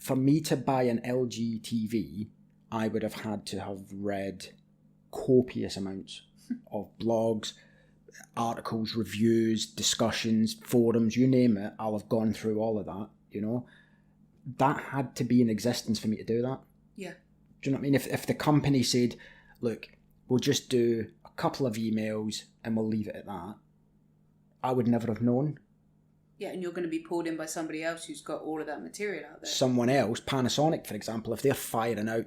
For me to buy an LG TV, I would have had to have read copious amounts of blogs, articles, reviews, discussions, forums, you name it, I'll have gone through all of that, you know. That had to be in existence for me to do that. Yeah. Do you know what I mean? If the company said, look, we'll just do a couple of emails and we'll leave it at that, I would never have known. Yeah, and you're going to be pulled in by somebody else who's got all of that material out there. Someone else, Panasonic, for example, if they're firing out,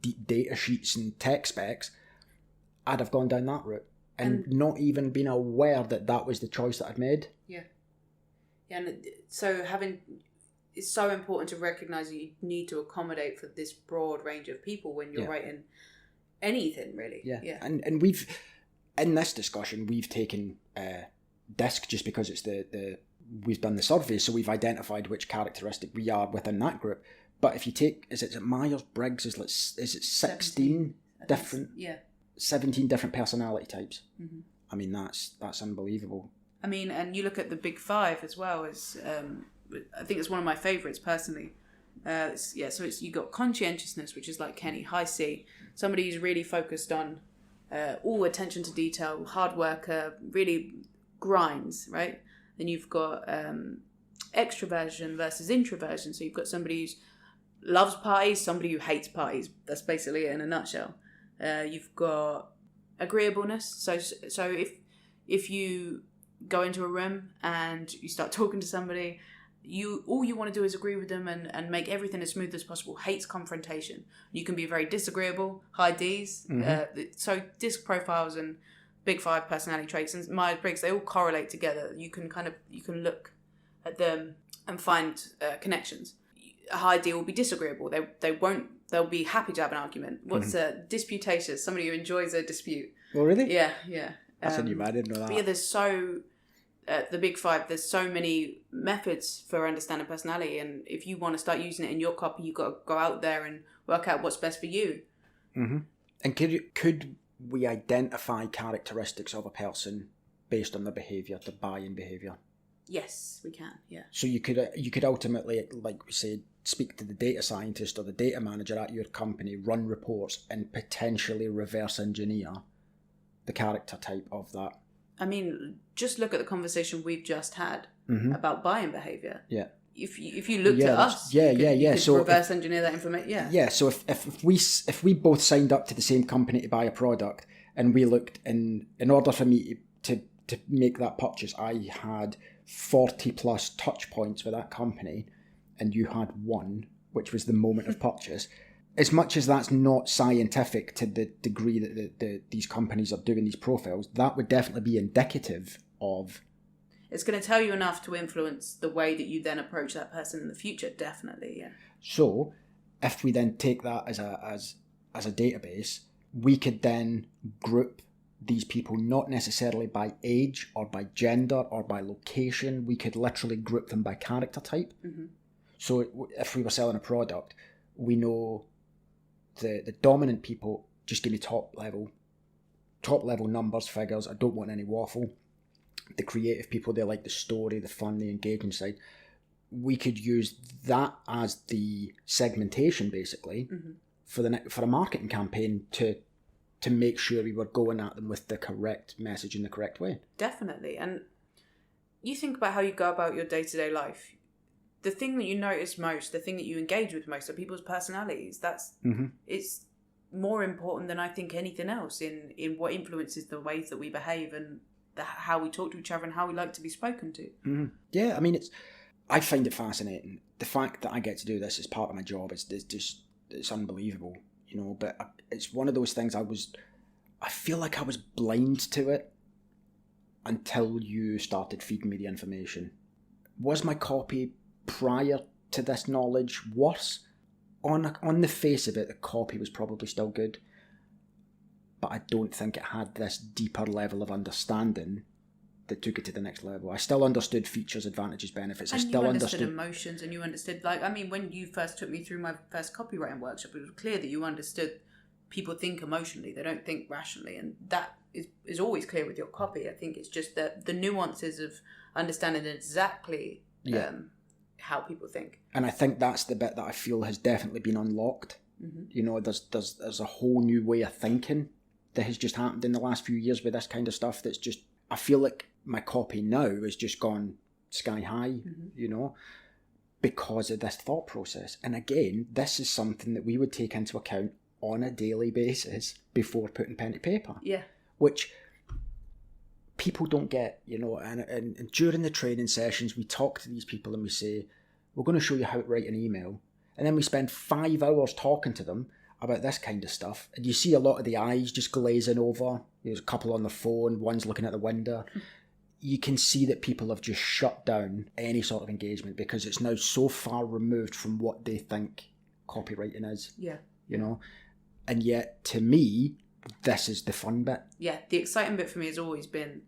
deep data sheets and tech specs, I'd have gone down that route and not even been aware that was the choice that I'd made. Yeah. Yeah, and so it's so important to recognise that you need to accommodate for this broad range of people when you're writing anything, really. Yeah. And we've, in this discussion, we've taken DISC just because it's we've done the survey, so we've identified which characteristic we are within that group. But if you take, is it Myers-Briggs, is it 16 different? Yeah. 17 different personality types. Mm-hmm. I mean, that's unbelievable. I mean, and you look at the big five as well as, I think it's one of my favourites personally. So you got conscientiousness, which is like Kenny, high C, somebody who's really focused on all attention to detail, hard worker, really grinds, right? Then you've got extroversion versus introversion. So you've got somebody who loves parties, somebody who hates parties. That's basically it in a nutshell. You've got agreeableness. So if you go into a room and you start talking to somebody, all you want to do is agree with them and make everything as smooth as possible. Hates confrontation. You can be very disagreeable, high Ds. So disc profiles and Big Five personality traits and Myers-Briggs, they all correlate together. You can look at them and find connections. A high D will be disagreeable. They'll be happy to have an argument. What's disputatious? Somebody who enjoys a dispute. Oh, really? Yeah. That's a new I didn't know that. But yeah, the Big Five, there's so many methods for understanding personality, and if you want to start using it in your copy, you've got to go out there and work out what's best for you. Mm-hmm. And could we identify characteristics of a person based on their behaviour, the buy-in behaviour? Yes, we can, yeah. So you could ultimately, like we said, speak to the data scientist or the data manager at your company, run reports, and potentially reverse engineer the character type of that. I mean, just look at the conversation we've just had about buying behaviour. Yeah. If you looked at us, you could so reverse engineer that information. Yeah. Yeah. So if we both signed up to the same company to buy a product, and we looked in order for me to make that purchase, I had 40 plus touch points with that company, and you had one, which was the moment of purchase. As much as that's not scientific to the degree that these companies are doing these profiles, that would definitely be indicative of... It's going to tell you enough to influence the way that you then approach that person in the future, definitely, yeah. So, if we then take that as a database, we could then group these people not necessarily by age or by gender or by location. We could literally group them by character type. Mm-hmm. So if we were selling a product, we know the dominant people, just give me top level numbers, figures. I don't want any waffle. The creative people, they like the story, the fun, the engaging side. We could use that as the segmentation, basically, for a marketing campaign to make sure we were going at them with the correct message in the correct way. Definitely. And you think about how you go about your day-to-day life. The thing that you notice most, the thing that you engage with most are people's personalities. It's more important than I think anything else in what influences the ways that we behave and how we talk to each other and how we like to be spoken to. Mm-hmm. Yeah, I mean, I find it fascinating. The fact that I get to do this as part of my job is just, it's unbelievable, you know, but it's one of those things I feel like I was blind to it until you started feeding me the information. Was my copy prior to this knowledge worse? On the face of it, the copy was probably still good, but I don't think it had this deeper level of understanding that took it to the next level. I still understood features, advantages, benefits. And I still you understood emotions, and you understood, when you first took me through my first copywriting workshop, it was clear that you understood people think emotionally, they don't think rationally, and that is always clear with your copy. I think it's just that the nuances of understanding exactly how people think. And I think that's the bit that I feel has definitely been unlocked. Mm-hmm. You know, there's a whole new way of thinking that has just happened in the last few years with this kind of stuff that's just, I feel like my copy now has just gone sky high, you know, because of this thought process. And again, this is something that we would take into account on a daily basis before putting pen to paper. Yeah. Which people don't get, you know, and during the training sessions, we talk to these people and we say, we're going to show you how to write an email. And then we spend 5 hours talking to them about this kind of stuff. And you see a lot of the eyes just glazing over. There's a couple on the phone, one's looking at the window. You can see that people have just shut down any sort of engagement because it's now so far removed from what they think copywriting is. Yeah. You know? And yet, to me, this is the fun bit. Yeah, the exciting bit for me has always been,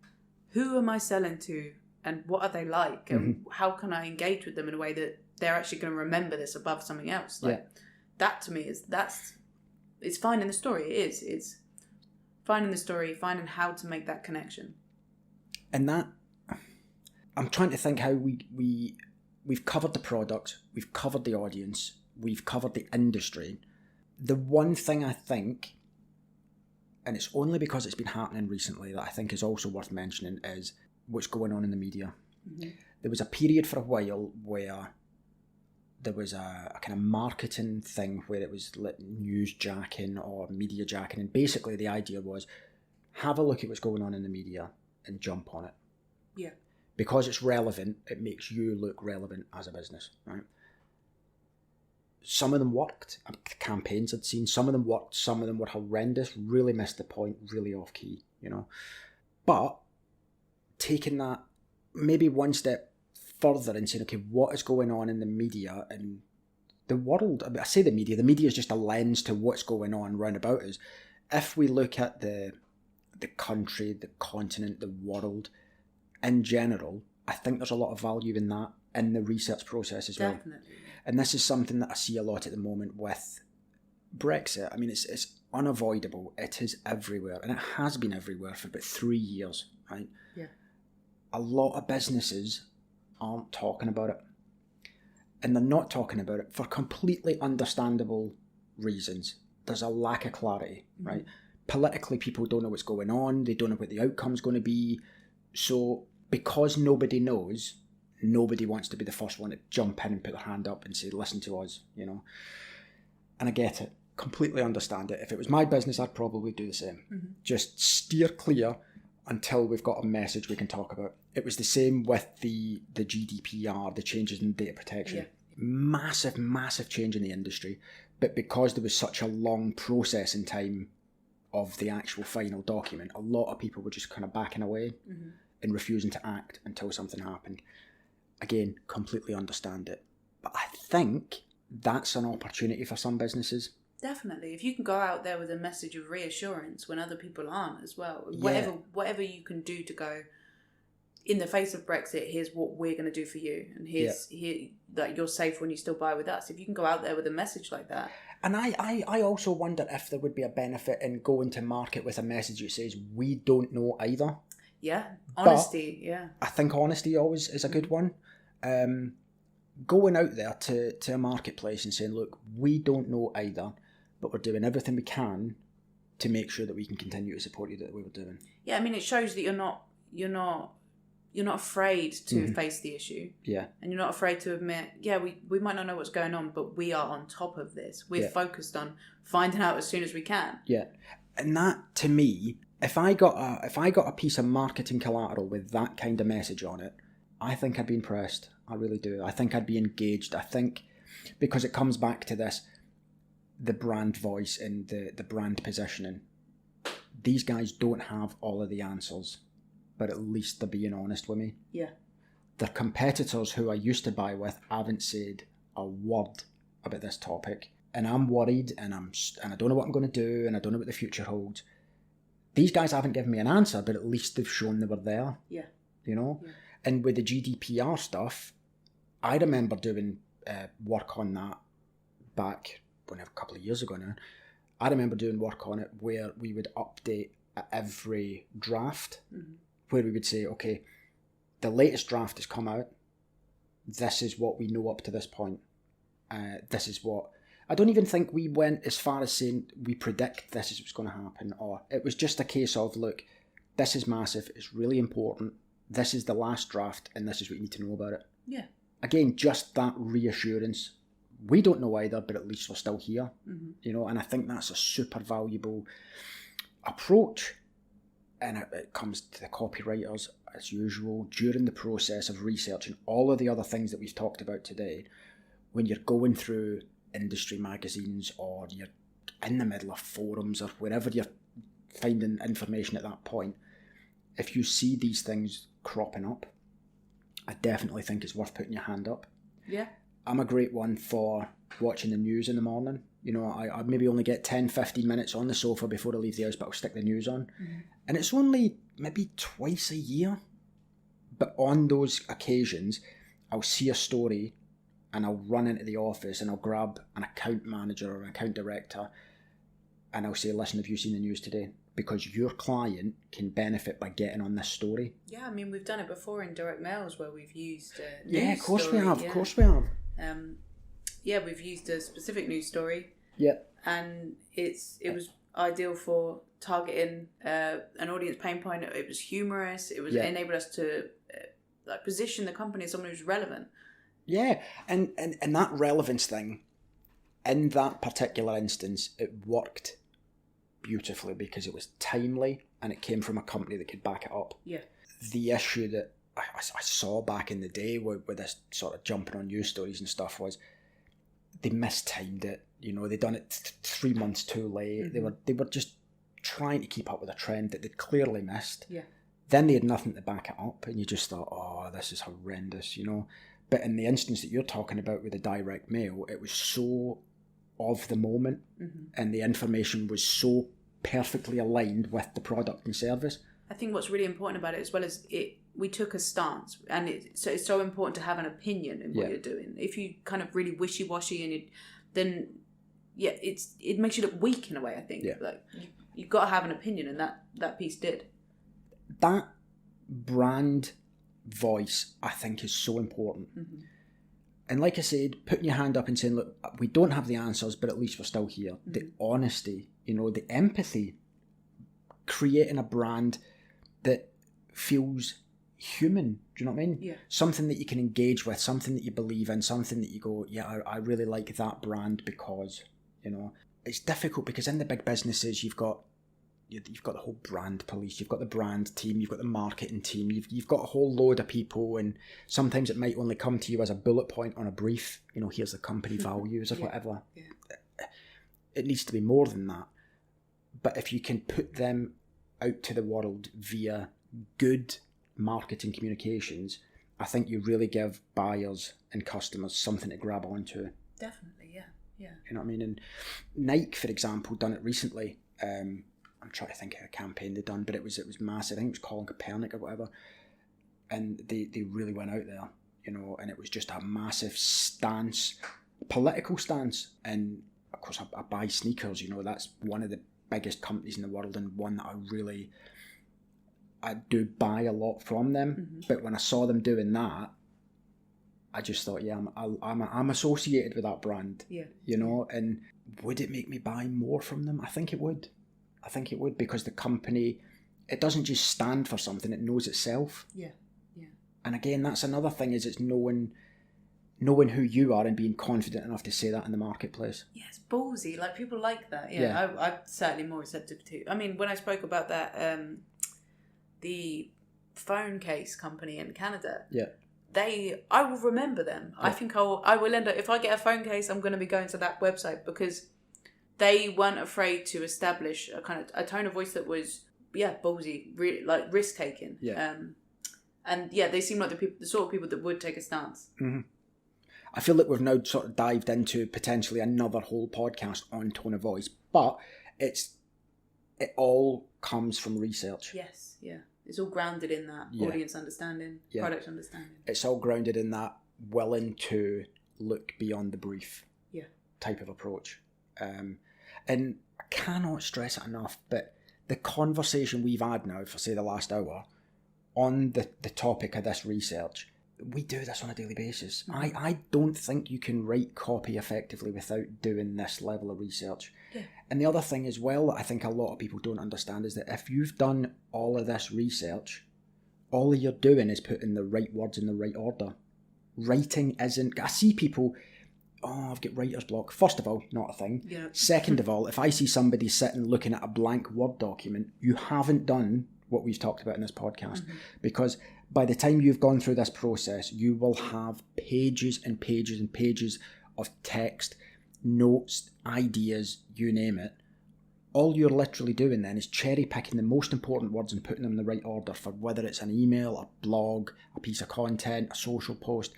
who am I selling to and what are they like? And how can I engage with them in a way that they're actually going to remember this above something else? That to me it's finding the story. It's finding the story, finding how to make that connection. And that, I'm trying to think how we we've covered the product, we've covered the audience, we've covered the industry. The one thing I think, and it's only because it's been happening recently that I think is also worth mentioning, is what's going on in the media. Mm-hmm. There was a period for a while where there was a kind of marketing thing where it was like news jacking or media jacking, and basically the idea was have a look at what's going on in the media and jump on it. Yeah. Because it's relevant, it makes you look relevant as a business, right? Some of them worked, campaigns I'd seen, some of them worked, some of them were horrendous, really missed the point, really off key, you know. But taking that maybe one step further and saying, okay, what is going on in the media and the world? I say the media is just a lens to what's going on round about us. If we look at the country, the continent, the world in general, I think there's a lot of value in that in the research process as well. Definitely. And this is something that I see a lot at the moment with Brexit. I mean, it's unavoidable. It is everywhere, and it has been everywhere for about 3 years, right? Yeah. A lot of businesses aren't talking about it. And they're not talking about it for completely understandable reasons. There's a lack of clarity, right? Politically, people don't know what's going on. They don't know what the outcome's going to be. So because nobody knows, nobody wants to be the first one to jump in and put their hand up and say, listen to us, you know. And I get it. Completely understand it. If it was my business, I'd probably do the same. Mm-hmm. Just steer clear until we've got a message we can talk about. It was the same with the GDPR, the changes in data protection. Yeah. Massive, massive change in the industry. But because there was such a long process in time of the actual final document, a lot of people were just kind of backing away and refusing to act until something happened. Again, completely understand it. But I think that's an opportunity for some businesses. Definitely. If you can go out there with a message of reassurance when other people aren't as well. Whatever you can do to go, in the face of Brexit, here's what we're going to do for you. And here that you're safe when you still buy with us. If you can go out there with a message like that. And I also wonder if there would be a benefit in going to market with a message that says, we don't know either. Yeah. Honesty, yeah. I think honesty always is a good one. Going out there to a marketplace and saying, look, we don't know either, but we're doing everything we can to make sure that we can continue to support you the way we're doing. Yeah, I mean, it shows that you're not afraid to face the issue. Yeah. And you're not afraid to admit, we might not know what's going on, but we are on top of this. We're focused on finding out as soon as we can. Yeah. And that, to me, if I got a piece of marketing collateral with that kind of message on it, I think I'd be impressed. I really do. I think I'd be engaged. I think, because it comes back to this, the brand voice and the brand positioning. These guys don't have all of the answers, but at least they're being honest with me. Yeah. The competitors who I used to buy with haven't said a word about this topic, and I'm worried, and I don't know what I'm going to do, and I don't know what the future holds. These guys haven't given me an answer, but at least they've shown they were there. Yeah. You know? Yeah. And with the GDPR stuff, I remember doing work on that back a couple of years ago now. I remember doing work on it where we would update at every draft, where we would say, okay, the latest draft has come out. This is what we know up to this point. This is what... I don't even think we went as far as saying we predict this is what's going to happen, or it was just a case of, look, this is massive, it's really important, this is the last draft, and this is what you need to know about it. Yeah. Again, just that reassurance. We don't know either, but at least we're still here. You know, and I think that's a super valuable approach. And it comes to the copywriters, as usual, during the process of researching all of the other things that we've talked about today. When you're going through industry magazines, or you're in the middle of forums, or wherever you're finding information at that point, if you see these things cropping up, I definitely think it's worth putting your hand up. Yeah. I'm a great one for watching the news in the morning. You know, I maybe only get 10, 15 minutes on the sofa before I leave the house, but I'll stick the news on. And it's only maybe twice a year. But on those occasions, I'll see a story and I'll run into the office and I'll grab an account manager or an account director and I'll say, listen, have you seen the news today? Because your client can benefit by getting on this story. Yeah, I mean, we've done it before in direct mails where we've used a Yeah, news of course story. we have. Of course we have. Yeah, we've used a specific news story. Yeah. And it was ideal for targeting an audience pain point. It was humorous. It enabled us to position the company as someone who's relevant. Yeah, and that relevance thing, in that particular instance, it worked beautifully because it was timely and it came from a company that could back it up. Yeah. The issue that I saw back in the day with this sort of jumping on news stories and stuff was they mistimed it. You know, they'd done it 3 months too late. Mm-hmm. They were just trying to keep up with a trend that they'd clearly missed. Yeah. Then they had nothing to back it up, and you just thought, oh, this is horrendous, you know. But in the instance that you're talking about with the direct mail, it was so of the moment, and the information was so perfectly aligned with the product and service. I think what's really important about it, as well as we took a stance, and it's so important to have an opinion in what you're doing. If you kind of really wishy-washy, then it makes you look weak in a way. I think like you've got to have an opinion, and that piece did. That brand voice, I think, is so important. Mm-hmm. And like I said, putting your hand up and saying, look, we don't have the answers, but at least we're still here. Mm-hmm. The honesty, you know, the empathy, creating a brand that feels human. Do you know what I mean? Yeah. Something that you can engage with, something that you believe in, something that you go, yeah, I really like that brand because, you know, it's difficult because in the big businesses, you've got the whole brand police, you've got the brand team, you've got the marketing team, you've got a whole load of people, and sometimes it might only come to you as a bullet point on a brief, you know, here's the company values or whatever. Yeah. It needs to be more than that. But if you can put them out to the world via good marketing communications, I think you really give buyers and customers something to grab onto. Definitely, yeah. You know what I mean? And Nike, for example, done it recently. I'm trying to think of a campaign they'd done, but it was massive. I think it was Colin Kaepernick or whatever. And they really went out there, you know, and it was just a massive stance, political stance. And of course, I buy sneakers, you know, that's one of the biggest companies in the world and one that I do buy a lot from them. Mm-hmm. But when I saw them doing that, I just thought, yeah, I'm associated with that brand, you know, and would it make me buy more from them? I think it would. Because the company, it doesn't just stand for something, it knows itself. Yeah. And again, that's another thing, is it's knowing who you are and being confident enough to say that in the marketplace. Yeah, it's ballsy. Like, people like that. I'm certainly more receptive to. I mean, when I spoke about that, the phone case company in Canada, I will remember them. Yeah. I think I will end up, if I get a phone case, I'm going to be going to that website because they weren't afraid to establish a kind of a tone of voice that was, ballsy, really, like risk taking. Yeah. And they seem like the sort of people that would take a stance. Mm-hmm. I feel like we've now sort of dived into potentially another whole podcast on tone of voice, but it all comes from research. Yes, yeah. It's all grounded in that audience understanding, product understanding. It's all grounded in that willing to look beyond the brief type of approach. And I cannot stress it enough, but the conversation we've had now for, say, the last hour on the topic of this research, we do this on a daily basis. Mm-hmm. I don't think you can write copy effectively without doing this level of research. Yeah. And the other thing as well that I think a lot of people don't understand is that if you've done all of this research, all you're doing is putting the right words in the right order. Writing isn't... I see people... I've got writer's block. First of all, not a thing. Yeah. Second of all, if I see somebody sitting looking at a blank Word document, you haven't done what we've talked about in this podcast. Mm-hmm. Because by the time you've gone through this process, you will have pages and pages and pages of text, notes, ideas, you name it. All you're literally doing then is cherry picking the most important words and putting them in the right order for whether it's an email, a blog, a piece of content, a social post.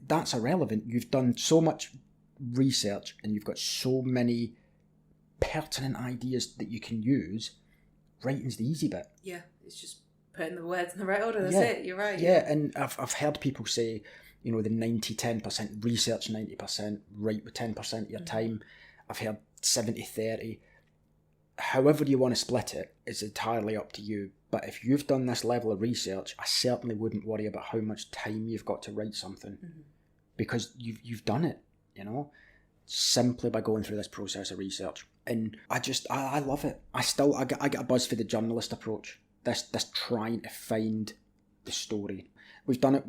That's irrelevant. You've done so much research and you've got so many pertinent ideas that you can use. Writing's the easy bit. Yeah, it's just putting the words in the right order. That's it. You're right. Yeah, and I've heard people say, you know, the 90-10% research, 90%, write with 10% of your time. I've heard 70-30. however you want to split it is entirely up to you. But if you've done this level of research, I certainly wouldn't worry about how much time you've got to write something, because you've done it, you know, simply by going through this process of research. And I love it. I get a buzz for the journalist approach. This trying to find the story. We've done it.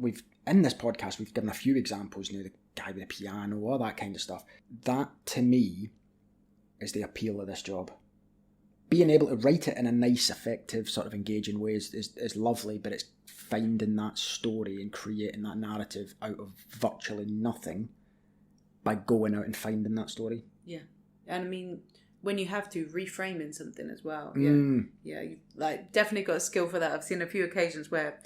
In this podcast, we've given a few examples. You know, the guy with the piano, all that kind of stuff. That to me is the appeal of this job. Being able to write it in a nice, effective, sort of engaging way is lovely, but it's finding that story and creating that narrative out of virtually nothing by going out and finding that story. Yeah. And I mean, when you have to, reframing something as well. Yeah, you've definitely got a skill for that. I've seen a few occasions where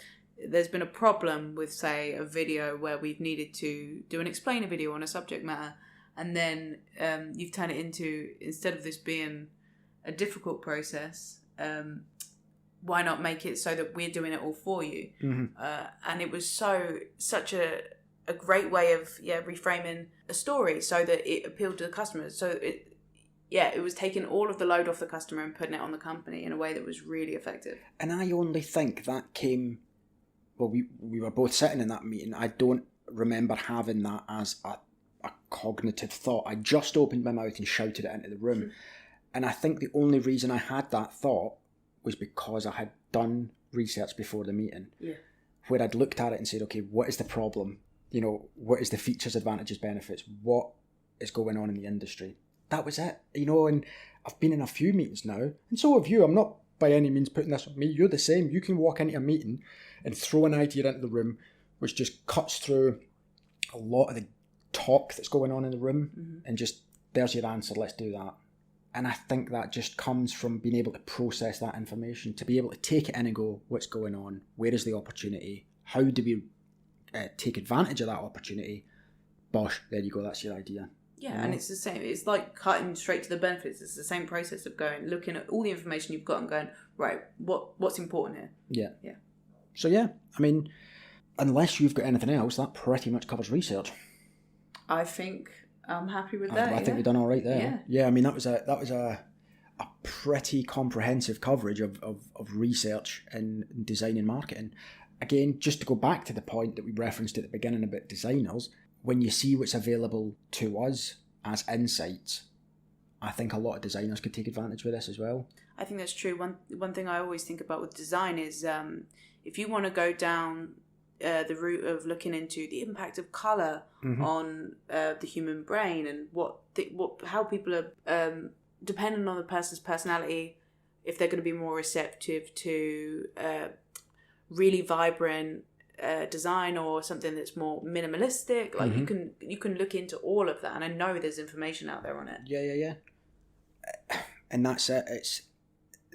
there's been a problem with, say, a video where we've needed to do an explainer video on a subject matter, and then you've turned it into, instead of this being a difficult process, why not make it so that we're doing it all for you? And it was such a great way of reframing a story so that it appealed to the customers. So it was taking all of the load off the customer and putting it on the company in a way that was really effective. And I only think that came, well, we were both sitting in that meeting. I don't remember having that as a cognitive thought. I just opened my mouth and shouted it into the room. And I think the only reason I had that thought was because I had done research before the meeting, where I'd looked at it and said, okay, what is the problem? You know, what is the features, advantages, benefits? What is going on in the industry? That was it, you know. And I've been in a few meetings now, and so have you. I'm not by any means putting this on me. You're the same. You can walk into a meeting and throw an idea into the room, which just cuts through a lot of the talk that's going on in the room, and just, there's your answer, let's do that. And I think that just comes from being able to process that information, to be able to take it in and go, what's going on? Where is the opportunity? How do we take advantage of that opportunity? Bosh, there you go, that's your idea. Yeah, and it's the same. It's like cutting straight to the benefits. It's the same process of looking at all the information you've got and going, right, what's important here? Yeah. So yeah, I mean, unless you've got anything else, that pretty much covers research. I think I'm happy with that. I think we've done all right there. Yeah. I mean, that was a pretty comprehensive coverage of research in design and marketing. Again, just to go back to the point that we referenced at the beginning about designers, when you see what's available to us as insights, I think a lot of designers could take advantage of this as well. I think that's true. One thing I always think about with design is if you want to go down the route of looking into the impact of colour on the human brain and how people are dependent on the person's personality, if they're going to be more receptive to really vibrant design or something that's more minimalistic, like you can look into all of that, and I know there's information out there on it. Yeah. And that's it. It's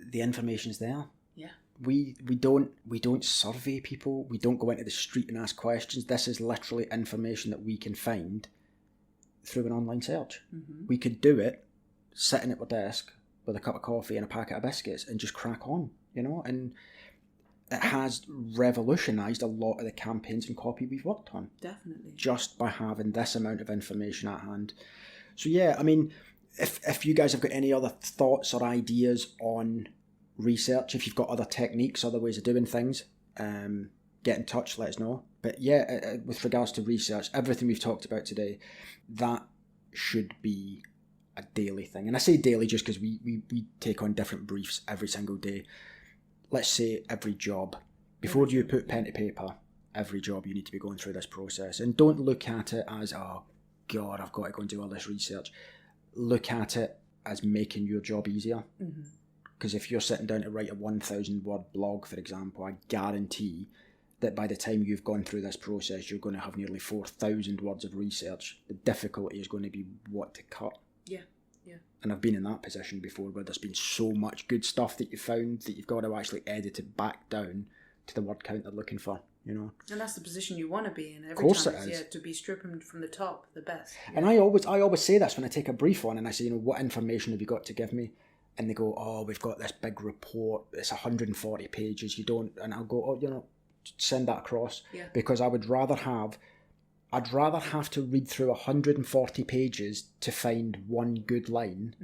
the information's there. Yeah. We don't survey people. We don't go into the street and ask questions. This is literally information that we can find through an online search. We could do it sitting at our desk with a cup of coffee and a packet of biscuits and just crack on, you know. And it has revolutionised a lot of the campaigns and copy we've worked on. Definitely. Just by having this amount of information at hand. So yeah, I mean, if you guys have got any other thoughts or ideas on research, if you've got other techniques, other ways of doing things, get in touch, let us know. But yeah, with regards to research, everything we've talked about today, that should be a daily thing. And I say daily just because we take on different briefs every single day. Let's say every job, before you put pen to paper, every job you need to be going through this process. And don't look at it as, oh God, I've got to go and do all this research. Look at it as making your job easier. Because if you're sitting down to write a 1,000 word blog, for example, I guarantee that by the time you've gone through this process, you're going to have nearly 4,000 words of research. The difficulty is going to be what to cut. Yeah. And I've been in that position before where there's been so much good stuff that you found that you've got to actually edit it back down to the word count they're looking for, you know. And that's the position you want to be in. Every of course time it is. Yeah, to be stripping from the top, the best. Yeah. And I always say this when I take a brief on and I say, you know, what information have you got to give me? And they go, oh, we've got this big report, it's 140 pages, you don't, and I'll go, oh, you know, send that across. Yeah. Because I'd rather have to read through 140 pages to find one good line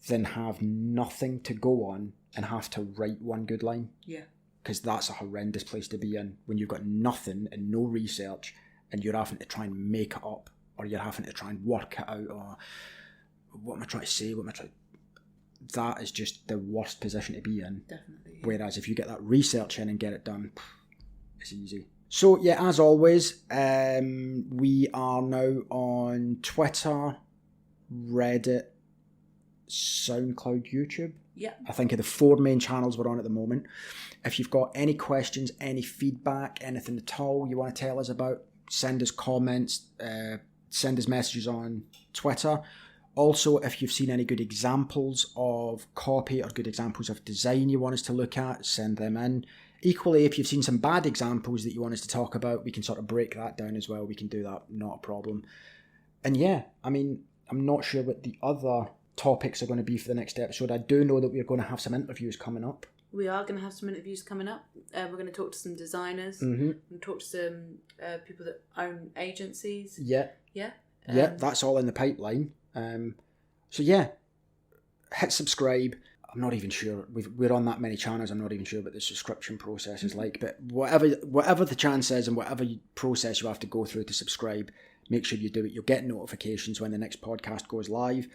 than have nothing to go on and have to write one good line. Yeah. Because that's a horrendous place to be in when you've got nothing and no research and you're having to try and make it up, or you're having to try and work it out, or what am I trying to say? That is just the worst position to be in. Definitely. Yeah. Whereas if you get that research in and get it done, it's easy. So yeah, as always, we are now on Twitter, Reddit, SoundCloud, YouTube. Yeah. I think are the 4 main channels we're on at the moment. If you've got any questions, any feedback, anything at all you want to tell us about, send us comments, send us messages on Twitter. Also, if you've seen any good examples of copy or good examples of design you want us to look at, send them in. Equally, if you've seen some bad examples that you want us to talk about, we can sort of break that down as well. We can do that, not a problem. And yeah, I mean, I'm not sure what the other topics are going to be for the next episode. I do know that we're going to have some interviews coming up. We are going to have some interviews coming up. We're going to talk to some designers. Mm-hmm. And talk to some people that own agencies. Yeah. Yeah. Yeah, that's all in the pipeline. So yeah, hit subscribe. I'm not even sure. We're on that many channels. I'm not even sure what the subscription process is like. But whatever the chance is and whatever process you have to go through to subscribe, make sure you do it. You'll get notifications when the next podcast goes live.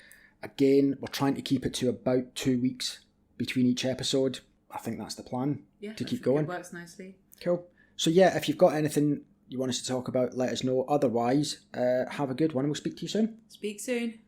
Again, we're trying to keep it to about 2 weeks between each episode. I think that's the plan. Yeah, to keep going. It works nicely. Cool. So yeah, if you've got anything you want us to talk about, let us know. Otherwise, have a good one and we'll speak to you soon. Speak soon.